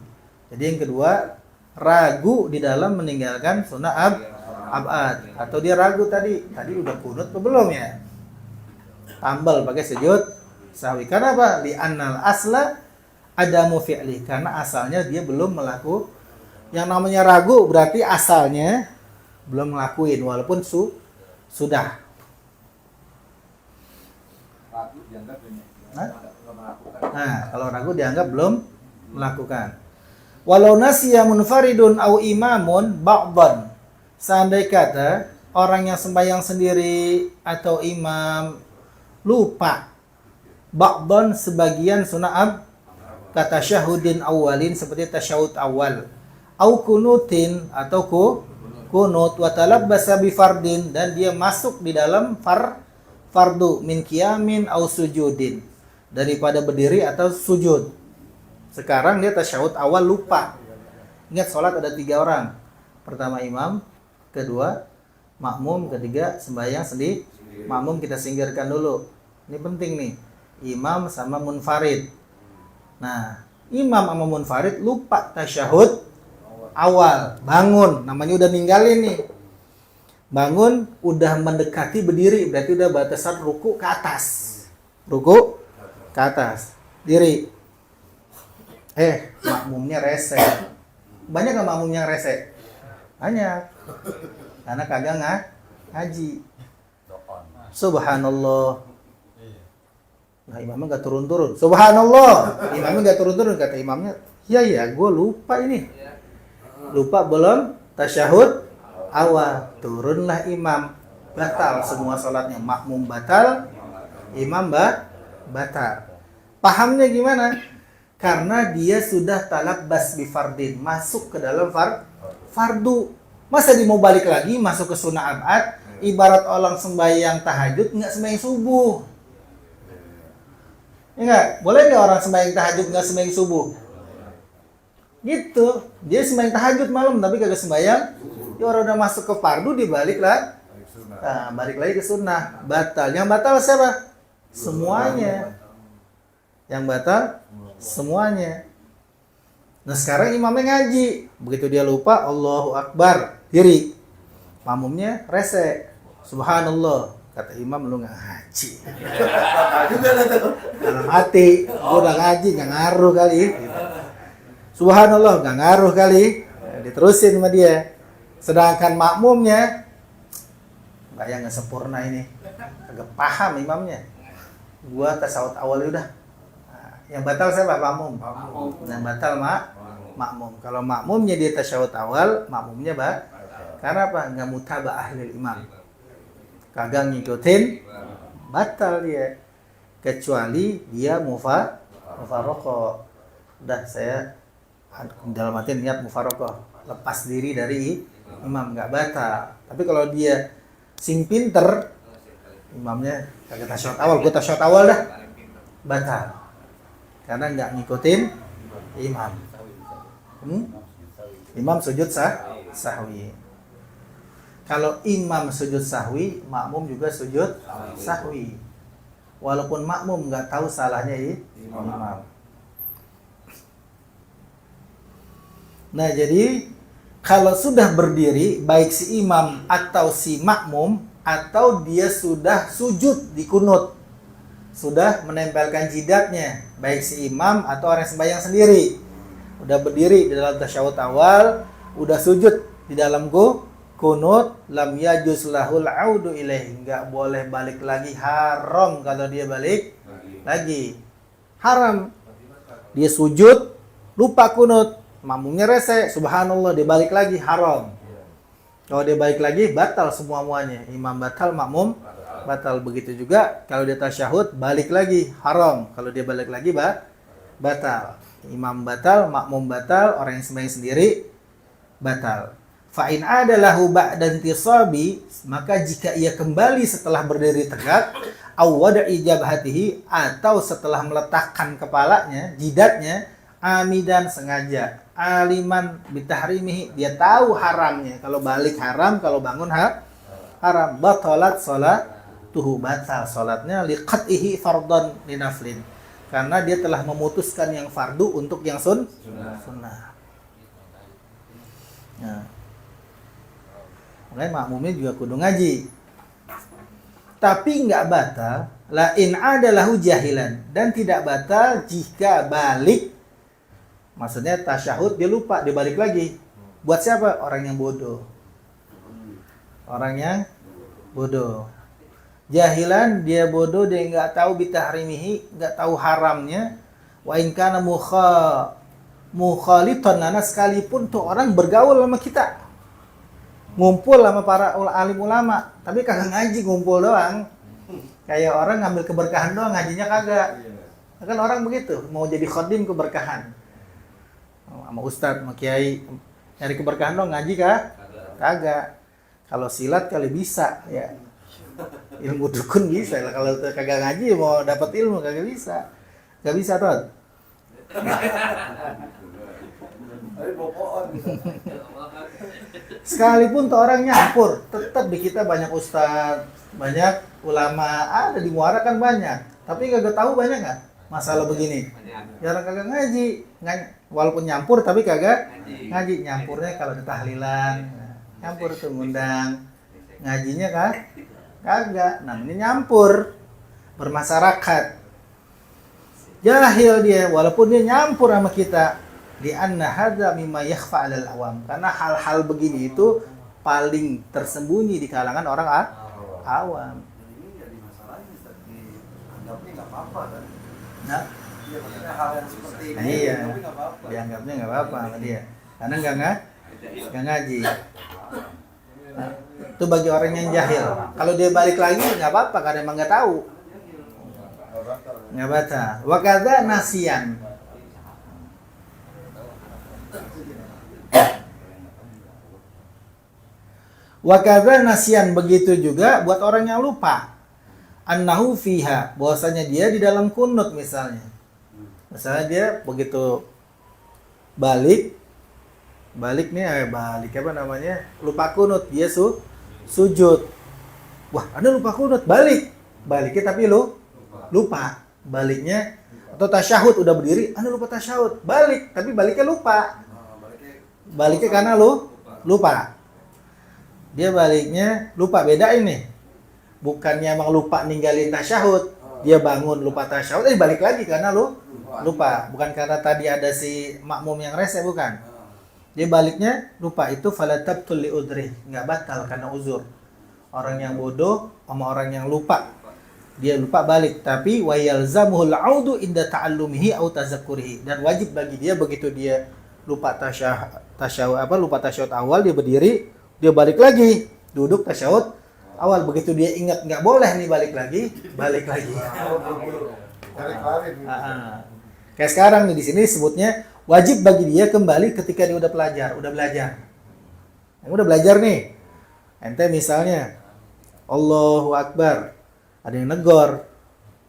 Jadi yang kedua, ragu di dalam meninggalkan sunnah ab'ad, atau dia ragu tadi udah kunut atau belum ya, tambal pakai sujud sahwi. Karena apa? Li'annal asla adamu fi'li, karena asalnya dia belum Yang namanya ragu berarti asalnya belum ngelakuin walaupun sudah. Ragu dianggap ini. Hah? Belum melakukan. Nah, kalau ragu dianggap belum melakukan. Walau nasiya munfaridun au imamun ba'dan. Seandai kata orang yang sembahyang sendiri atau imam lupa ba'dan sebagian sunat kata syahudin awalin seperti tasyahud awal au kunutin atau kunut wa talabbasa bi fardin dan dia masuk di dalam fardu min qiyamin au sujudin daripada berdiri atau sujud. Sekarang dia tasyahud awal lupa. Ingat sholat ada 3 orang. Pertama imam, kedua makmum, ketiga sembahyang sendiri. Makmum kita singkirkan dulu. Ini penting nih. Imam sama munfarid. Nah, imam sama munfarid lupa tasyahud awal. Bangun, namanya udah ninggalin nih. Bangun, udah mendekati berdiri. Berarti udah batasan ruku ke atas. Ruku ke atas. Diri. Makmumnya rese. Banyak gak makmumnya rese? Banyak. Karena kagak ngaji. Subhanallah. Nah, imamnya gak turun-turun. Subhanallah. Imamnya gak turun-turun. Kata imamnya, iya, gue lupa ini. Lupa belum tasyahud awal. Turunlah imam. Batal semua sholatnya. Makmum batal. Imam batal. Pahamnya gimana? Karena dia sudah talabbas bi fardin. Masuk ke dalam fardu. Masa dia mau balik lagi masuk ke sunnah abad? Ibarat orang sembahyang tahajud nggak sembahyang subuh. Ya nggak? Boleh nggak orang sembahyang tahajud nggak sembahyang subuh? Gitu. Dia sembahyang tahajud malam tapi kagak sembahyang. Dia orang udah masuk ke fardu dibalik lah. Nah, balik lagi ke sunnah. Batal. Yang batal siapa? Semuanya. Yang batal semuanya. Nah sekarang imamnya ngaji. Begitu dia lupa Allahu Akbar, diri. Makmumnya rese. Subhanallah. Kata imam, lu gak ngaji. Dalam hati, gua udah ngaji, gak ngaruh kali. Subhanallah, gak ngaruh kali. Diterusin sama dia. Sedangkan makmumnya gak sempurna ini. Agak paham imamnya. Gua tasawuf awal udah. Yang batal siapa? Makmum. Yang batal makmum. Kalau makmumnya dia tasyahud awal, makmumnya karena apa? Nggak mutaba'ah lil imam. Kagak ngikutin, batal dia. Kecuali dia mufaraqah. Udah saya dalam hati niat mufaraqah, lepas diri dari imam, nggak batal. Tapi kalau dia sing pinter, imamnya kagak tasyahud awal, gue tasyahud awal dah, batal. Karena nggak ngikutin imam. Imam sujud sahwi. Kalau imam sujud sahwi, makmum juga sujud sahwi. Walaupun makmum nggak tahu salahnya imam. Nah jadi kalau sudah berdiri, baik si imam atau si makmum, atau dia sudah sujud di kunut, sudah menempelkan jidatnya, baik si imam atau orang sembahyang sendiri, udah berdiri di dalam tasyahud awal, udah sujud di dalam kunut, lam yajuz lahul audu ilaih, nggak boleh balik lagi, haram kalau dia balik lagi, haram. Dia sujud lupa kunut, makmumnya rese, subhanallah, dia balik lagi, haram. Kalau dia balik lagi batal semuanya, imam batal, makmum batal. Begitu juga kalau dia tasyahud balik lagi, haram. Kalau dia balik lagi batal. Imam batal, makmum batal, orang yang sembahyang sendiri batal. Fa in adalahu ba'da intisabi, maka jika ia kembali setelah berdiri tegak, aw wada'i jabhatihi, atau setelah meletakkan kepalanya, jidatnya, amidan sengaja, aliman bitahrimihi, dia tahu haramnya. Kalau balik haram, kalau bangun haram. Batalat salatuhu, batal salatnya, liqat'ihi fardhan linaflin, karena dia telah memutuskan yang fardu untuk yang sunnah. Nah, makanya makmumnya juga kudu ngaji. Tapi nggak batal, la in adalahu jahilan, dan tidak batal jika balik. Maksudnya tasyahud dia lupa, dia balik lagi. Buat siapa? Orang yang bodoh. Orang yang bodoh. Jahilan, dia bodoh, dia nggak tahu bitahrimihi, nggak tahu haramnya. Wa in kana mukhalitan lana, sekalipun tuh orang bergaul sama kita, ngumpul sama para alim ulama, tapi kagak ngaji, ngumpul doang. Kayak orang ngambil keberkahan doang, ngajinya kagak. Kan orang begitu, mau jadi khodim keberkahan. Sama ustadz, sama kiai, nyari keberkahan doang, ngaji kah? Kagak. Kalau silat kali bisa, ya. Ilmu dukun bisa. Kalau kagak ngaji mau dapat ilmu kagak bisa. Gak bisa, Todd. Sekalipun tuh orang nyampur, tetap di kita banyak ustadz, banyak ulama, ada di Muara kan banyak. Tapi kagak tahu banyak nggak masalah begini. Jarang kagak ngaji, walaupun nyampur tapi kagak ngaji. Nyampurnya kalau di tahlilan, nyampur tuh ngundang, ngajinya kan kagak. Namanya nyampur, bermasyarakat. Jahil dia, walaupun dia nyampur sama kita, li'anna hadza mimma yakhfa 'alal awam. Karena hal-hal begini itu paling tersembunyi di kalangan orang awam. Ini jadi masalahnya Ustaz, dianggapnya nggak apa-apa kan? Nah, Iya, maksudnya hal yang seperti ini iya, tapi nggak apa-apa. dianggapnya nggak apa-apa sama dia, karena nggak ngaji. Nah, itu bagi orang yang jahil. Kalau dia balik lagi nggak apa-apa, karena emang nggak tahu. Nggak baca. Wakadha nasian. Wakadha nasian, begitu juga buat orang yang lupa. Annahu fiha, bahwasanya dia di dalam kunut misalnya. Misalnya dia begitu balik nih, balik apa namanya? Lupa kunut, dia sujud. Wah, Anda lupa kunut, baliknya tapi lupa. Baliknya atau tasyahud udah berdiri, Anda lupa tasyahud, balik tapi baliknya lupa. Baliknya karena lupa. Dia baliknya lupa, beda ini. Bukannya emang lupa ninggalin tasyahud, dia bangun lupa tasyahud, balik lagi karena lupa. Bukan karena tadi ada si makmum yang rese, bukan. Dia baliknya lupa, itu falatabtul li udrih, nggak batal karena uzur. Orang yang bodoh sama orang yang lupa, dia lupa balik, tapi wa yalzamuhul audu inda ta'allumihi au tazakkurihi, dan wajib bagi dia begitu dia lupa lupa tasyahud awal, dia berdiri, dia balik lagi duduk tasyahud awal, begitu dia ingat nggak boleh nih balik lagi. Kayak sekarang nih, di sini sebutnya wajib bagi dia kembali ketika dia udah belajar. Yang udah belajar nih, ente misalnya Allahu Akbar, ada yang negor,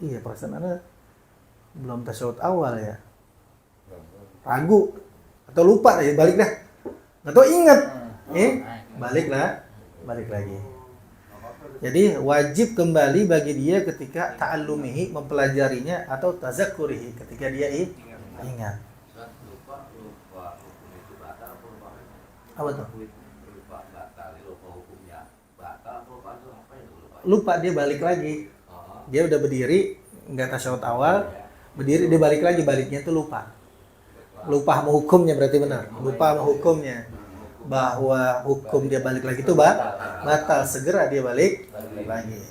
iya perasaan Anda belum tasyahud awal ya, ragu atau lupa, ya balik dah, atau ingat, balik lagi. Jadi wajib kembali bagi dia ketika ta'allumihi, mempelajarinya, atau tazakkurihi, ketika dia ingat. Apa tuh? Lupa, dia balik lagi. Dia udah berdiri, nggak tasyahud awal, berdiri dia balik lagi, baliknya itu lupa. Lupa sama hukumnya, berarti benar. Lupa sama hukumnya, bahwa hukum dia balik lagi itu batal, segera dia balik lagi.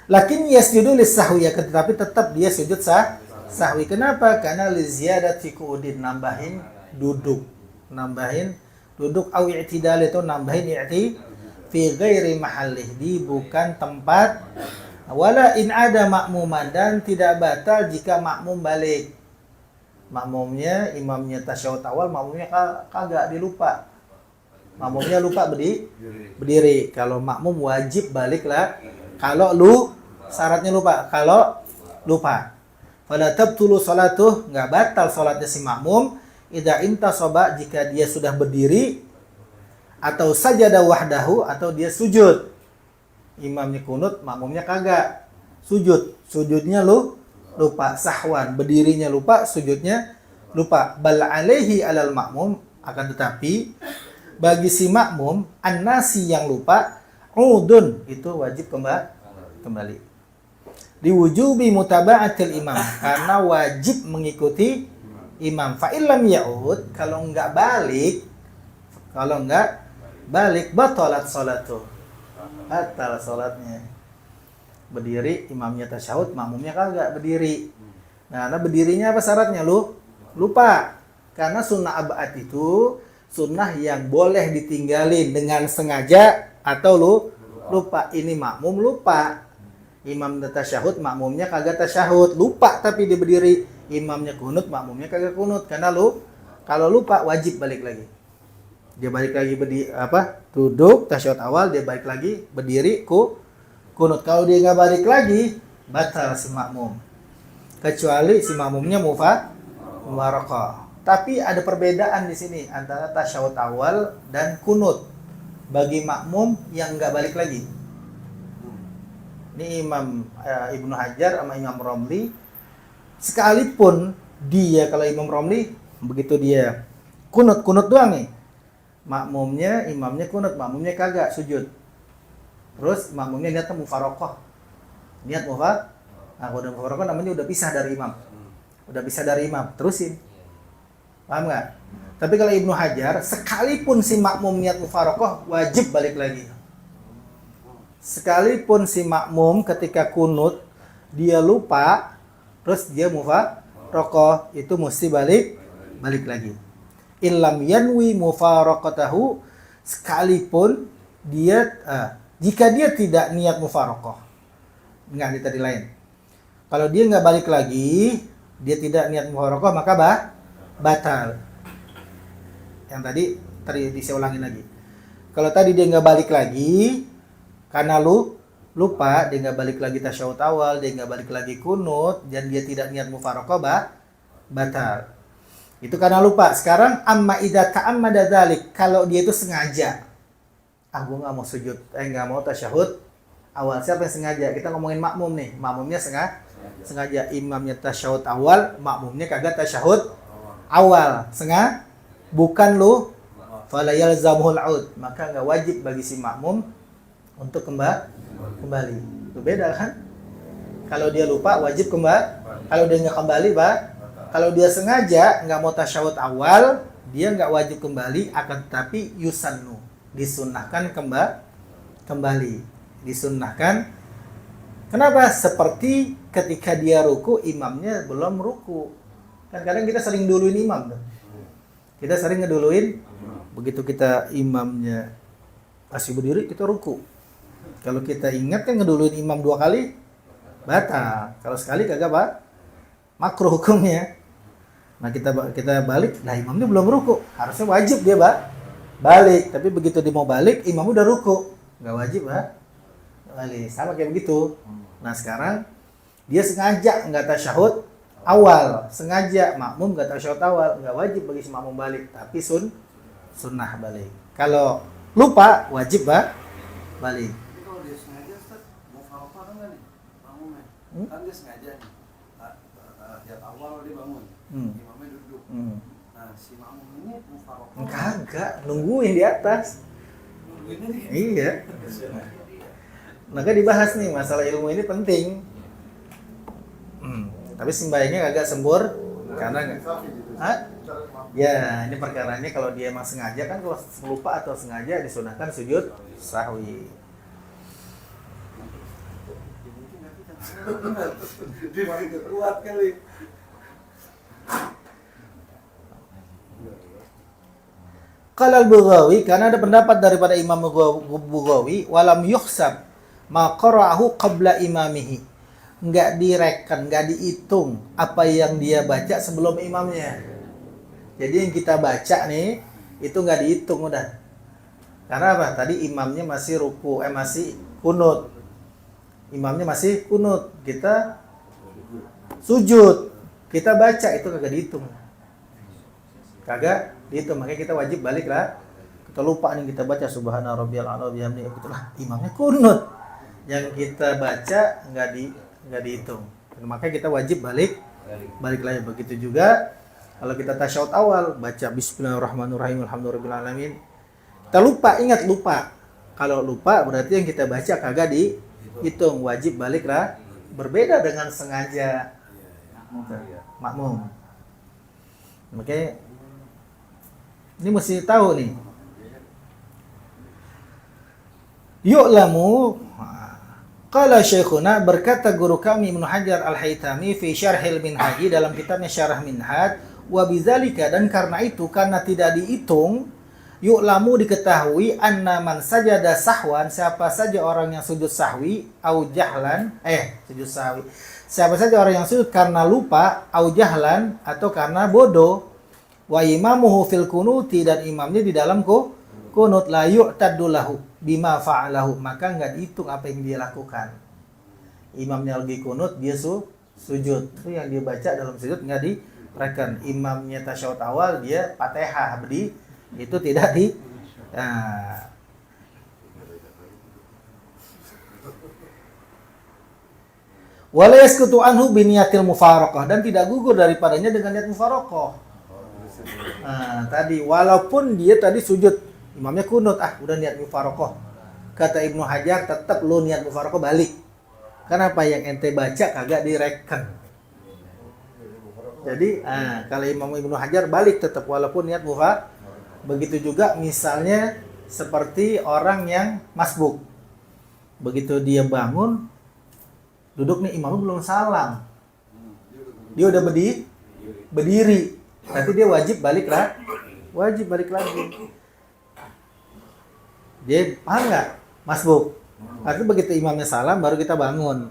Lakin yasjudu lis-sahwi, tetapi tetap dia sujud sahwi. Kenapa? Karena li ziyadati qu'udin, nambahin duduk au i'tidal, itu nambahin fi ghairi mahallih, di bukan tempat. Wala in ada makmuman, dan tidak batal jika makmum balik. Makmumnya, imamnya tasyahud awal, makmumnya kagak, dilupa. Makmumnya lupa berdiri. Kalau makmum wajib balik lah. Kalau syaratnya lupa. Kalau lupa, fala tabtulu salatuh, nggak batal salatnya si makmum. Idza intasaba, jika dia sudah berdiri, atau sajada wahdahu, atau dia sujud. Imamnya kunut, makmumnya kagak sujudnya lupa, sahwan, berdirinya lupa, sujudnya lupa. Bal alaihi alal makmum, akan tetapi bagi si makmum an-nasi yang lupa, udun, itu wajib kembali. liwujubi mutaba'atil imam, karena wajib mengikuti imam. Fa illam ya'ud, kalau enggak balik batalat salatu, batal salatnya. Berdiri imamnya tasyahud, makmumnya kagak berdiri. Nah, berdirinya apa syaratnya? Lupa. Karena sunnah abad itu sunnah yang boleh ditinggalin dengan sengaja atau lupa. Ini makmum lupa. Imam tasyahud, makmumnya kagak tasyahud. Lupa tapi dia berdiri. Imamnya kunut, makmumnya kagak kunut. Karena kalau lupa wajib balik lagi. Dia balik lagi duduk tasyahud awal, dia balik lagi berdiri kunut. Kalau dia nggak balik lagi, batal si makmum. Kecuali si makmumnya mufaraqah. Tapi ada perbedaan di sini antara tasyahud awal dan kunut bagi makmum yang nggak balik lagi. Ini Imam Ibnu Hajar sama Imam Romli, sekalipun dia, kalau Imam Romli begitu dia kunut doang nih, imamnya kunut, makmumnya kagak sujud. Terus makmumnya niatnya mufaraqah. Nah, udah mufaraqah namanya udah pisah dari imam. Terusin. Paham nggak? Tapi kalau Ibnu Hajar, sekalipun si makmum niat mufaraqah, wajib balik lagi. Sekalipun si makmum ketika kunut dia lupa, terus dia mufaraqah, itu mesti balik lagi. Illam yanwi mufaraqatahu, sekalipun dia jika dia tidak niat mufaraqah. Enggak, tadi lain. Kalau dia nggak balik lagi, dia tidak niat mufaraqah, maka batal. Yang tadi saya ulangin lagi. Kalau tadi dia nggak balik lagi karena lupa, dia nggak balik lagi tasyahud awal, dia nggak balik lagi kunut, dan dia tidak niat mufaraqah, batal. Itu karena lupa. Sekarang amma idza ta'ammada dzalik, kalau dia itu sengaja. Gue nggak mau sujud, nggak mau tasyahud awal. Siapa yang sengaja? Kita ngomongin makmum nih. Makmumnya sengaja. Imamnya tasyahud awal, makmumnya kagak tasyahud awal. Bukan fala yalzamuhul aud. Maka nggak wajib bagi si makmum untuk kembali. Itu beda kan? Kalau dia lupa wajib kembali. Kalau dia nggak kembali, kalau dia sengaja nggak mau tasyahud awal, dia nggak wajib kembali, akan tetapi yusannu, disunnahkan kembali. Disunnahkan. Kenapa? Seperti ketika dia ruku, imamnya belum ruku. Kan kadang kita sering duluin imam tuh. Kita sering ngeduluin, begitu kita imamnya masih berdiri, kita ruku. Kalau kita ingat kan ngeduluin imam 2 kali, batal. Kalau sekali kagak, makruh hukumnya. Nah kita balik, nah imamnya belum ruku, harusnya wajib dia balik. Tapi begitu dia mau balik, imam udah ruku, nggak wajib balik. Sama kayak begitu. Nah sekarang dia sengaja nggak tasyahud awal, sengaja makmum nggak tasyahud awal, nggak wajib bagi si makmum balik, tapi sunnah balik. Kalau lupa wajib balik. Tapi kalau dia sengaja, Ustaz, mau faraqah kan nih makmumnya, kan dia sengaja nih, lihat awal dia bangun, imamnya duduk. Nah si makmum ini mau faraqah. Kagak, nungguin di atas. Nungguinnya nih. Iya. Maka dibahas nih, masalah ilmu ini penting. Tapi sembahyangnya agak sembur karena ya ini perkaranya kalau dia emang sengaja, kan kalau lupa atau sengaja disunahkan sujud sahwi. Dia makin kuat kali. Qala al-Bughawi, karena ada pendapat daripada Imam Bughawi, walam yuhsab ma qara'ahu qabla imamihi. Enggak direken, enggak dihitung apa yang dia baca sebelum imamnya. Jadi yang kita baca nih itu enggak dihitung udah. Karena apa? Tadi imamnya masih ruku, masih kunut. Imamnya masih kunut, kita sujud. Kita baca itu kagak dihitung. Kagak dihitung, makanya kita wajib balik lah. Kita lupa nih, kita baca subhana rabbiyal a'la bihamdihi, itulah imamnya kunut. Yang kita baca enggak dihitung. Maka kita wajib balik lagi. Begitu juga kalau kita tasyahud awal baca bismillahirrahmanirrahim alhamdulillahirabbil alamin. Kita lupa, ingat lupa. Kalau lupa berarti yang kita baca kagak dihitung, wajib balik berbeda dengan sengaja Iya. makmum. Oke, ini mesti tahu nih. Yu'lamu, qala syekhuna, berkata guru kami Ibnu Hajar Al-Haytami fi Syarhil Minhaj, dalam kitabnya Syarah Minhaj, wa bidzalika, dan karena itu, karena tidak dihitung, yu'lamu, diketahui, anna man sajada sahwan, siapa saja orang yang sujud sahwi, au jahlan, sujud sahwi, siapa saja orang yang sujud karena lupa, au jahlan, atau karena bodoh, wa imamuhu fil kunuti, dan imamnya di dalam kunut, la yu'taddu lahu bima fa'alahu, maka enggak dihitung apa yang dia lakukan. Imamnya lagi kunut, dia sujud, itu yang dia baca dalam sujud enggak diperhatikan. Imamnya tasyahud awal, dia Fatihah berdiri, itu tidak di wala yaskutu anhu biniyatil mufaraqah, dan tidak gugur daripadanya dengan niat mufaraqah. Tadi walaupun dia tadi sujud, imamnya kunut, udah niat mufaraqah, kata Ibnu Hajar, tetap lu niat mufaraqah balik. Kenapa? Yang ente baca kagak direken. Jadi kalau Imam Ibnu Hajar balik tetap walaupun niat mufaraqah. Begitu juga misalnya seperti orang yang masbuk. Begitu dia bangun, duduk nih, imamnya belum salam. Dia udah berdiri. Berarti dia wajib balik lagi. Dia paham nggak? Masbuk. Artinya begitu imamnya salam baru kita bangun.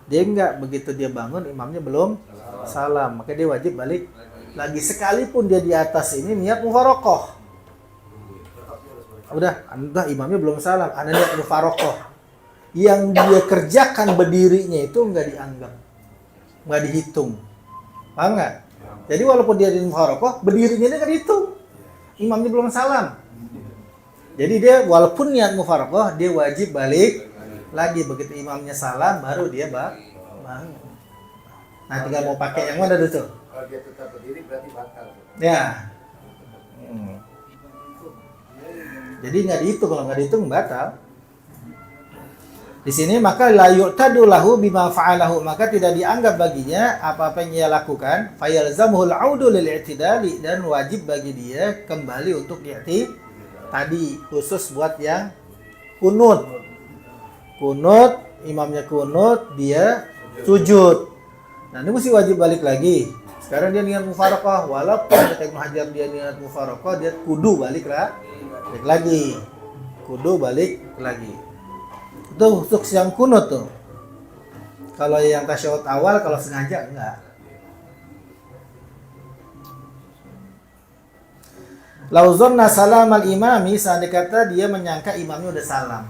Dia enggak, begitu dia bangun imamnya belum salam, maka dia wajib balik lagi, sekalipun dia di atas ini niat mufaraqah. Udah imamnya belum salam, ada niat mufaraqah. Yang dia kerjakan berdirinya itu enggak dianggap, enggak dihitung. Paham nggak? Jadi walaupun dia di mufaraqah, berdirinya dia enggak dihitung. Imamnya belum salam. Jadi dia walaupun niat mufaraqah, dia wajib balik lagi. Begitu imamnya salam, baru dia bangun. Nah, tinggal mau pakai yang mana dulu tuh? Kalau dia tetap berdiri berarti batal. Ya. Jadi nggak dihitung, kalau nggak dihitung batal. Di sini maka la yu'tadu lahu bima fa'alahu, maka tidak dianggap baginya apa-apa yang ia lakukan. Fayalzamuhul 'audu lil i'tidali, dan wajib bagi dia kembali untuk i'ti tadi, khusus buat yang kunut, imamnya kunut, dia sujud. Nah, ini mesti wajib balik lagi. Sekarang dia niat mufaraqah, walaupun kata Ibnu Hajar dia niat mufaraqah, dia kudu balik lagi. Itu untuk yang kunut tuh. Kalau yang tasyahud awal, kalau sengaja enggak. Lauzonna salam al-imami, seandainya kata dia menyangka imamnya udah salam.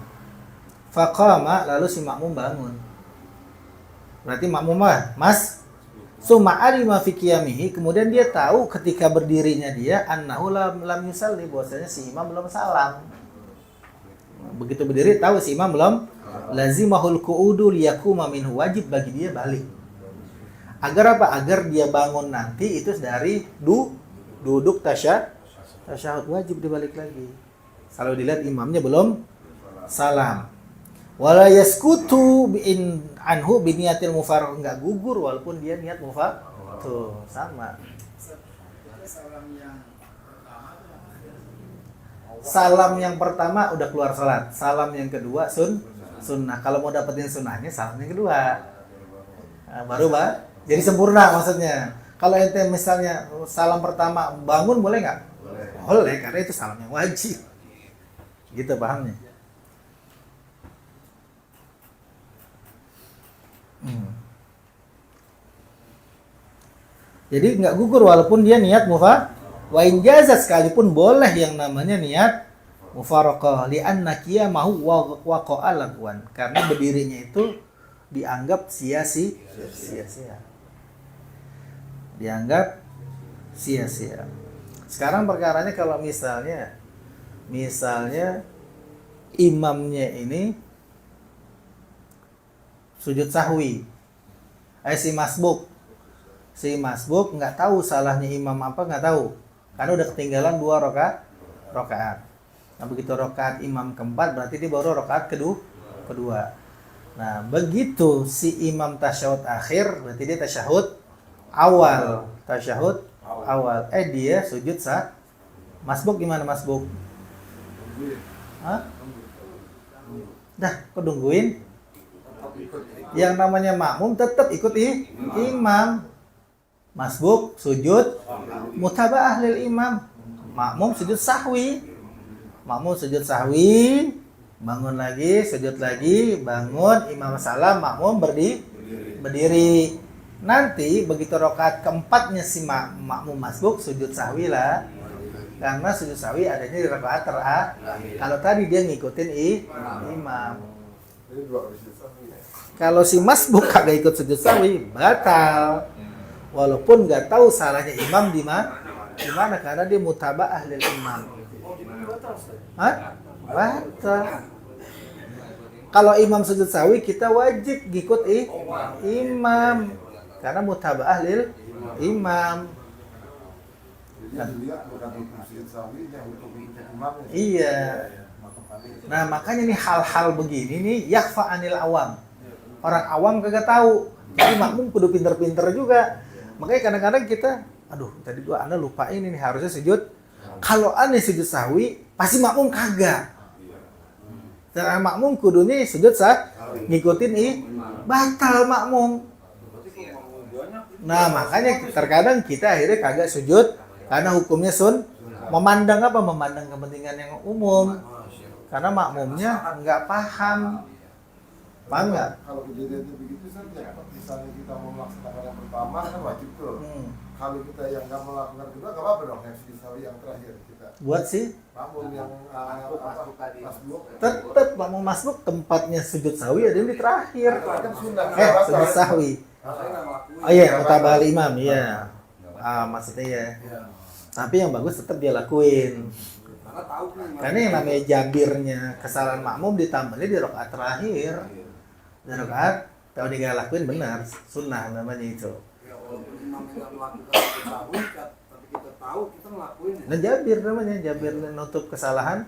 Faqama, lalu si makmum bangun. Berarti makmum summa alima fi qiyamihi, kemudian dia tahu ketika berdirinya dia annahu lam yusalli, bahwasanya si imam belum salam. Begitu berdiri tahu si imam belum, lazimahul qu'udu liyaquma minhu, wajib bagi dia balik. Agar apa? Agar dia bangun nanti itu dari duduk tasyahud, wajib dia balik lagi. Kalau dilihat imamnya belum salam. Wala yaskutu bin anhu biniyatil mufaraqah, enggak gugur walaupun dia niat mufaraqah. Tuh, sama. Salam yang pertama udah keluar salat. Salam yang kedua sunnah. Kalau mau dapetin sunnahnya salam yang kedua. Nah, baru jadi sempurna maksudnya. Kalau ente misalnya salam pertama bangun boleh nggak? Boleh, karena itu salam yang wajib. Gitu pahamnya. Jadi nggak gugur walaupun dia niat wa in jazat, sekalipun boleh yang namanya niat mufaraqah, li'anna qiyamahu waqa'a lagwan, karena berdirinya itu dianggap sia-sia. Dianggap sia-sia. Sekarang perkaranya kalau misalnya imamnya ini sujud sahwi, si masbuk nggak tahu salahnya imam apa, nggak tahu, karena udah ketinggalan 2 rakaat. Nah begitu rakaat imam keempat berarti dia baru rakaat kedua. Nah, begitu si imam tasyahud akhir, berarti dia tasyahud awal. Tasyahud awal. Dia sujud sah. Masbuk gimana masbuk? Hah? Dah, kok nungguin? Yang namanya makmum tetap ikut imam. Masbuk sujud mutaba'ah lil imam. Makmum sujud sahwi. Makmum sujud sahwi, bangun lagi, sujud lagi, bangun, imam salam, makmum berdiri. Nanti begitu rakaat keempatnya si makmum masbuk sujud sahwi lah. Karena sujud sahwi adanya di rakaat terakhir. Kalau tadi dia ngikutin imam. Kalau si masbuk kagak ikut sujud sahwi, batal. Walaupun nggak tahu salahnya imam di mana karena dia mutaba'ah lil imam. Hah? Batal. Kalau imam sujud sahwi kita wajib ngikut imam karena mutaba'ah lil imam. Iya. Nah, makanya nih hal-hal begini nih yakhfa anil awam. Orang awam kagak tahu. Jadi makmum kudu pinter-pinter juga. Makanya kadang-kadang kita, aduh tadi gua ana lupain ini harusnya sujud. Kalau aneh sujud sahwi, pasti makmum kagak. Karena makmum kudunya sujud sah, ngikutin batal makmum. Nah makanya terkadang kita akhirnya kagak sujud karena hukumnya memandang apa? Memandang kepentingan yang umum. Karena makmumnya nggak paham. Paham nggak? Kalau kejadiannya begitu saja, misalnya kita mau melaksanakan yang pertama kan wajib tuh. Kalau kita yang nggak melakukan kedua, nggak apa-apa dong. Yang siswi yang terakhir kita. Buat sih. Makmum yang masbuk. Tetap makmum masbuk tempatnya sujud sahwi ada di terakhir. Kan sunnah. Sujud sahwi. Oh iya, mutaba'al imam, iya. Maksudnya ya. Tapi yang bagus tetap dia lakuin. Karena yang namanya jabirnya kesalahan makmum ditambahnya di rakaat terakhir. Di rakaat kalau dia lakuin benar, sunnah namanya itu. Nah jabir namanya, jabir nutup kesalahan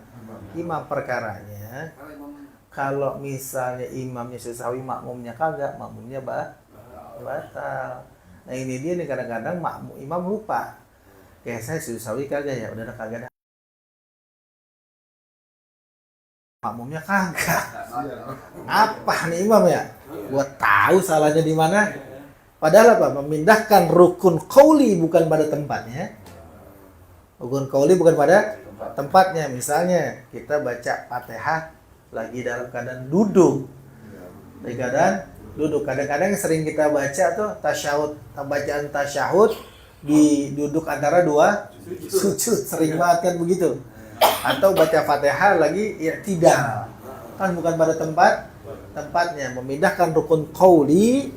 imam perkaranya. Kalau misalnya imamnya sahwi makmumnya kagak, makmumnya batal. Nah ini dia nih kadang-kadang imam lupa. Kayak saya sahwi kagak ya, udah kagak dah. Makmumnya kagak. Apa nih imam ya? Gua tahu salahnya di mana. Padahal apa? Memindahkan rukun qauli bukan pada tempatnya. Rukun qauli bukan pada tempatnya. Misalnya kita baca Fatihah lagi dalam keadaan duduk. Dalam keadaan duduk. Kadang-kadang sering kita baca tuh tasyahud, bacaan tasyahud di duduk antara dua sujud. Sering banget kan begitu. Atau baca Fatihah lagi i'tidal. Kan bukan pada tempatnya. Memindahkan rukun qauli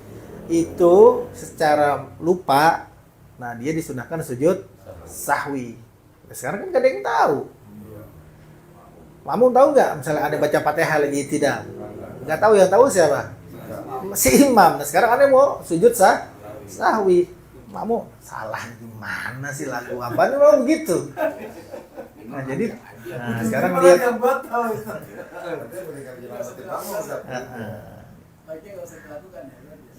itu secara lupa. Nah, dia disunahkan sujud sahwi. Sekarang kan gak ada yang tahu. Makmum tahu nggak? Misalnya ada baca Fatihah lagi tidak? Nggak tahu, yang tahu siapa? Si imam. Nah, sekarang ada mau sujud sahwi. Makmum salah gimana sih lagu apa? Ini mau begitu. Nah, jadi sekarang lihat.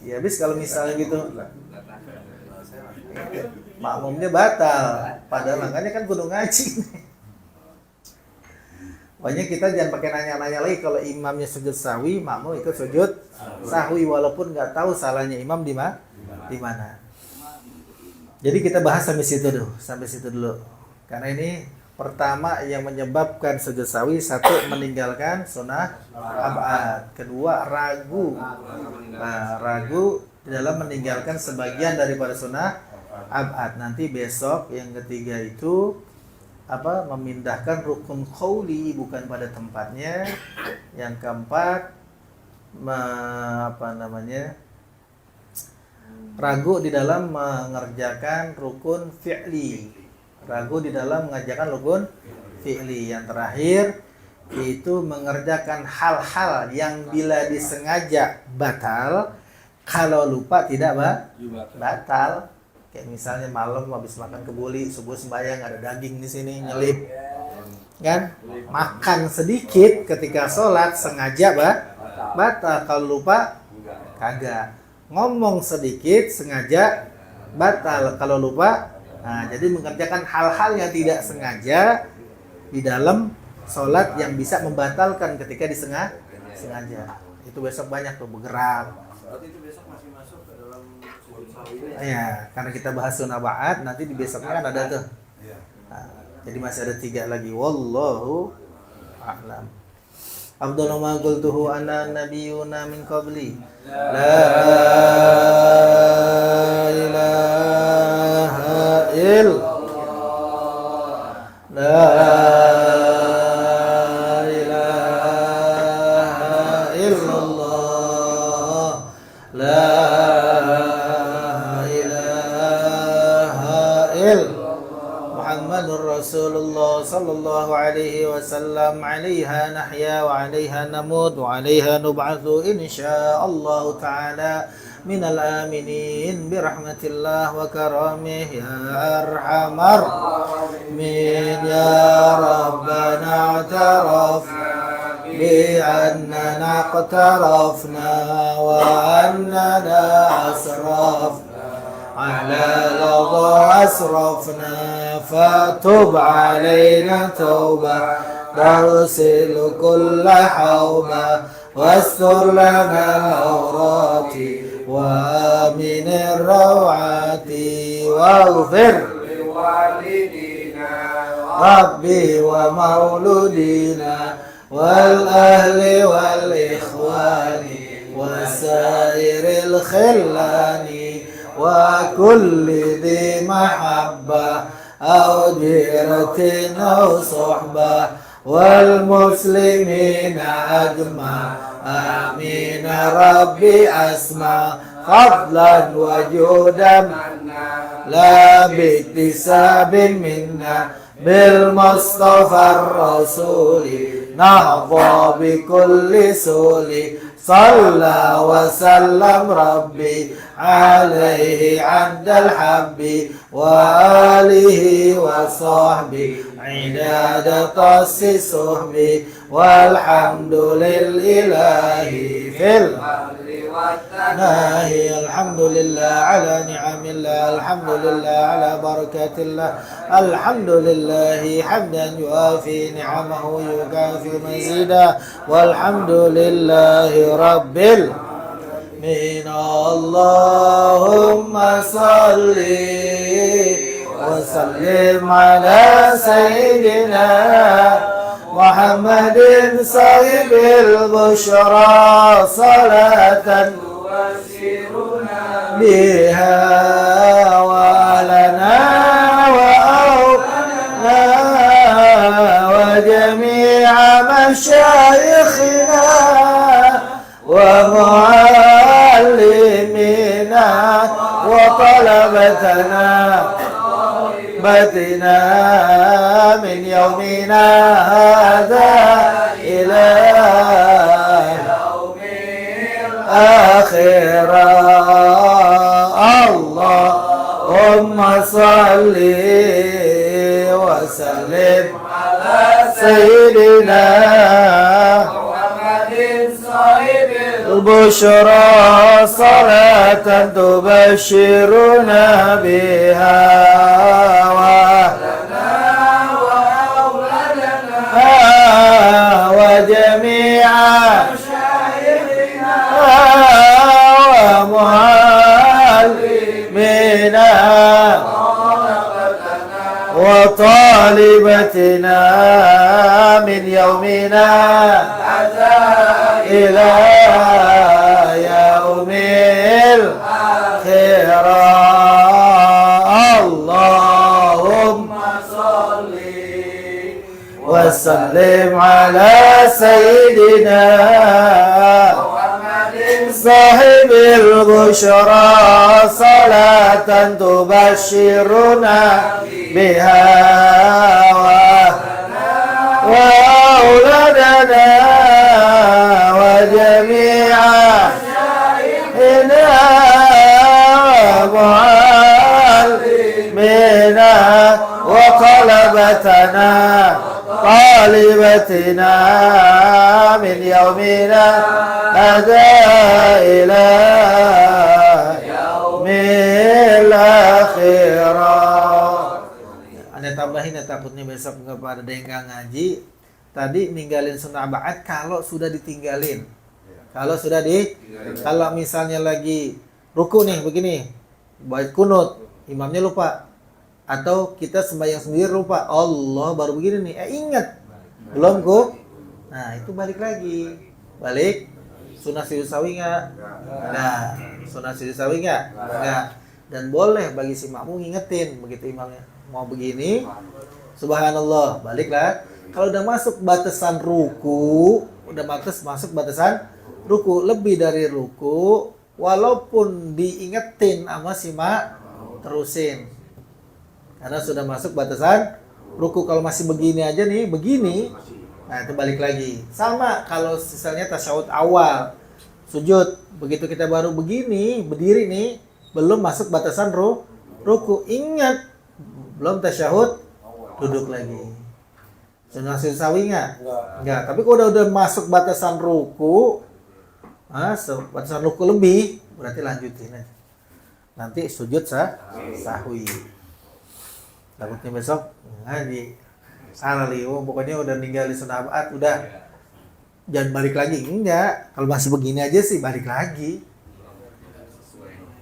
Ya habis kalau misalnya gitu makmumnya batal, padahal makanya kan kudu ngaji. Pokoknya kita jangan pakai nanya-nanya lagi kalau imamnya sujud sahwi, makmum ikut sujud sahwi walaupun nggak tahu salahnya imam di mana. Jadi kita bahas sampai situ dulu. Karena ini pertama yang menyebabkan sujud sahwi, satu meninggalkan sunnah ab'ad, kedua ragu di dalam meninggalkan sebagian daripada sunnah ab'ad. Nanti besok yang ketiga itu memindahkan rukun qauli bukan pada tempatnya. Yang keempat ragu di dalam mengerjakan rukun fi'li. Ragu di dalam mengerjakan rukun fi'li. Yang terakhir itu mengerjakan hal-hal yang bila disengaja batal, kalau lupa tidak batal. Kayak misalnya malam habis makan kebuli, subuh sembahyang ada daging di sini nyelip, kan? Makan sedikit ketika sholat sengaja batal. Kalau lupa kagak. Ngomong sedikit sengaja batal kalau lupa. Nah, jadi mengerjakan hal-hal yang tidak sengaja di dalam sholat yang bisa membatalkan ketika sengaja. Itu besok banyak tuh bergerak. Berarti itu besok masih masuk ke dalam sujud sahwi. Ya, karena kita bahas sunnah ba'ad, nanti di besoknya kan ada tuh. Iya. Nah, jadi masih ada 3 lagi. Wallahu a'lam. Afdalu ma qultuhu ana nabiyyuna min qabli. La ilaha illallah. La ilaha illallah. La ilaha illallah. Muhammadur Rasulullah sallallahu alaihi wasallam. 'alaiha nahya wa 'alaiha namut wa 'alaiha nub'atsu insyaallah ta'ala minal aminin birahmatillah wa karamih ya arhamar min ya rabbana i'taraf bi annana qtarafna wa annana asrafna على لظى أسرفنا فتب علينا توبة تغسل كل حوبة واستر لنا العورات وآمن الروعات واغفر لوالدينا ربي ومولودينا والأهل والإخوان وسائر الخلان وكل ذي محبة أو جيرة أو صحبة والمسلمين أجمع آمين ربي أسمع فضلا وجودا لا باكتساب منا بالمصطفى الرسول نهضى بكل سول صلى وسلم ربي عليه عند الحب وآله وصحبه عداد طس الصحب والحمد لله في الأمر والنهي الحمد لله على نعم الله الحمد لله على بركة الله الحمد لله حمدا يوافي نعمه يكافي مزيدا والحمد لله رب العالمين اللهم صل وسلم على سيدنا محمد صاحب البشرى صلاة تبشرنا بها ولنا وأولنا وجميع مشايخنا ومعلمينا وطلبتنا بتنا من يومنا هذا إلى يوم الآخرة اللهم صل وسلم على سيدنا محمد صاحب البشرى صلاة تبشرنا بها وجميع مشايخنا ومعلمينا وطالبتنا من يومنا إلى يوم الآخرة اللهم صل وسلم على سيدنا محمد صاحب البشرى صلاة تبشرنا بها وأولادنا وجميع مشايخنا ومعلمينا وطلبتنا غالبتنا من يومنا هذا إلى يوم الآخرة. Anda tambahin ya, takutnya besok nggak pada ada yang nggak ngaji. Tadi ninggalin sunnah ba'at kalau sudah ditinggalin. Kalau sudah kalau misalnya lagi ruku nih begini, baik kunut, imamnya lupa, atau kita sembahyang sendiri lupa, Allah baru begini nih, ingat belum ku, nah itu balik lagi, balik sunnah sujud sawi nggak? Nggak, sunnah sujud sawi nggak? Nggak. Dan boleh bagi si makmum ngingetin begitu imamnya mau begini, subhanallah, baliklah. Kalau udah masuk batasan ruku, udah masuk batasan ruku, lebih dari ruku, walaupun diingetin sama si mak, terusin. Karena sudah masuk batasan ruku. Kalau masih begini aja nih, begini, nah itu balik lagi. Sama kalau misalnya tasyahud awal, sujud, begitu kita baru begini, berdiri nih, belum masuk batasan ruku, ingat, belum tasyahud, duduk lagi. Sunnah sujud sawi nggak? Nggak. Tapi kalau udah masuk batasan ruku, batasan ruku lebih, berarti lanjutin aja. Nanti sujud sahwi. Takutnya besok ngaji salah liu, pokoknya udah ninggalin sunnah ba'at, udah jangan balik lagi. Enggak, kalau masih begini aja sih balik lagi.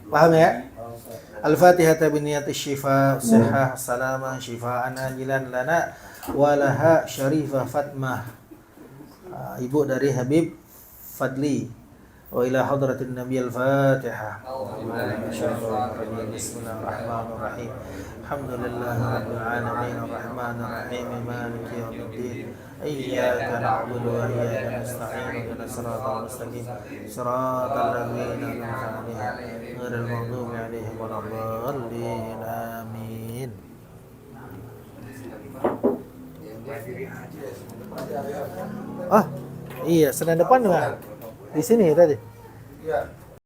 Paham ya? Al-Fatihah biniyati syifa sihah salamah syifaan ajilan lana walaha syarifah fatmah. Ibu dari Habib Fadli. Wa ila hadratin Nabi Al-Fatihah. Bismillahirrahmanirrahim. Alhamdulillahirabbil alamin arrahmanir rahim maliki yaumiddin. Iyyaka na'budu wa iyyaka nasta'in ihdinas siratal mustaqim siratal ladzina an'amta 'alaihim ghairil maghdubi 'alaihim waladdallin. Amin. Iya, Senin depan Pak. Di sini tadi. Iya.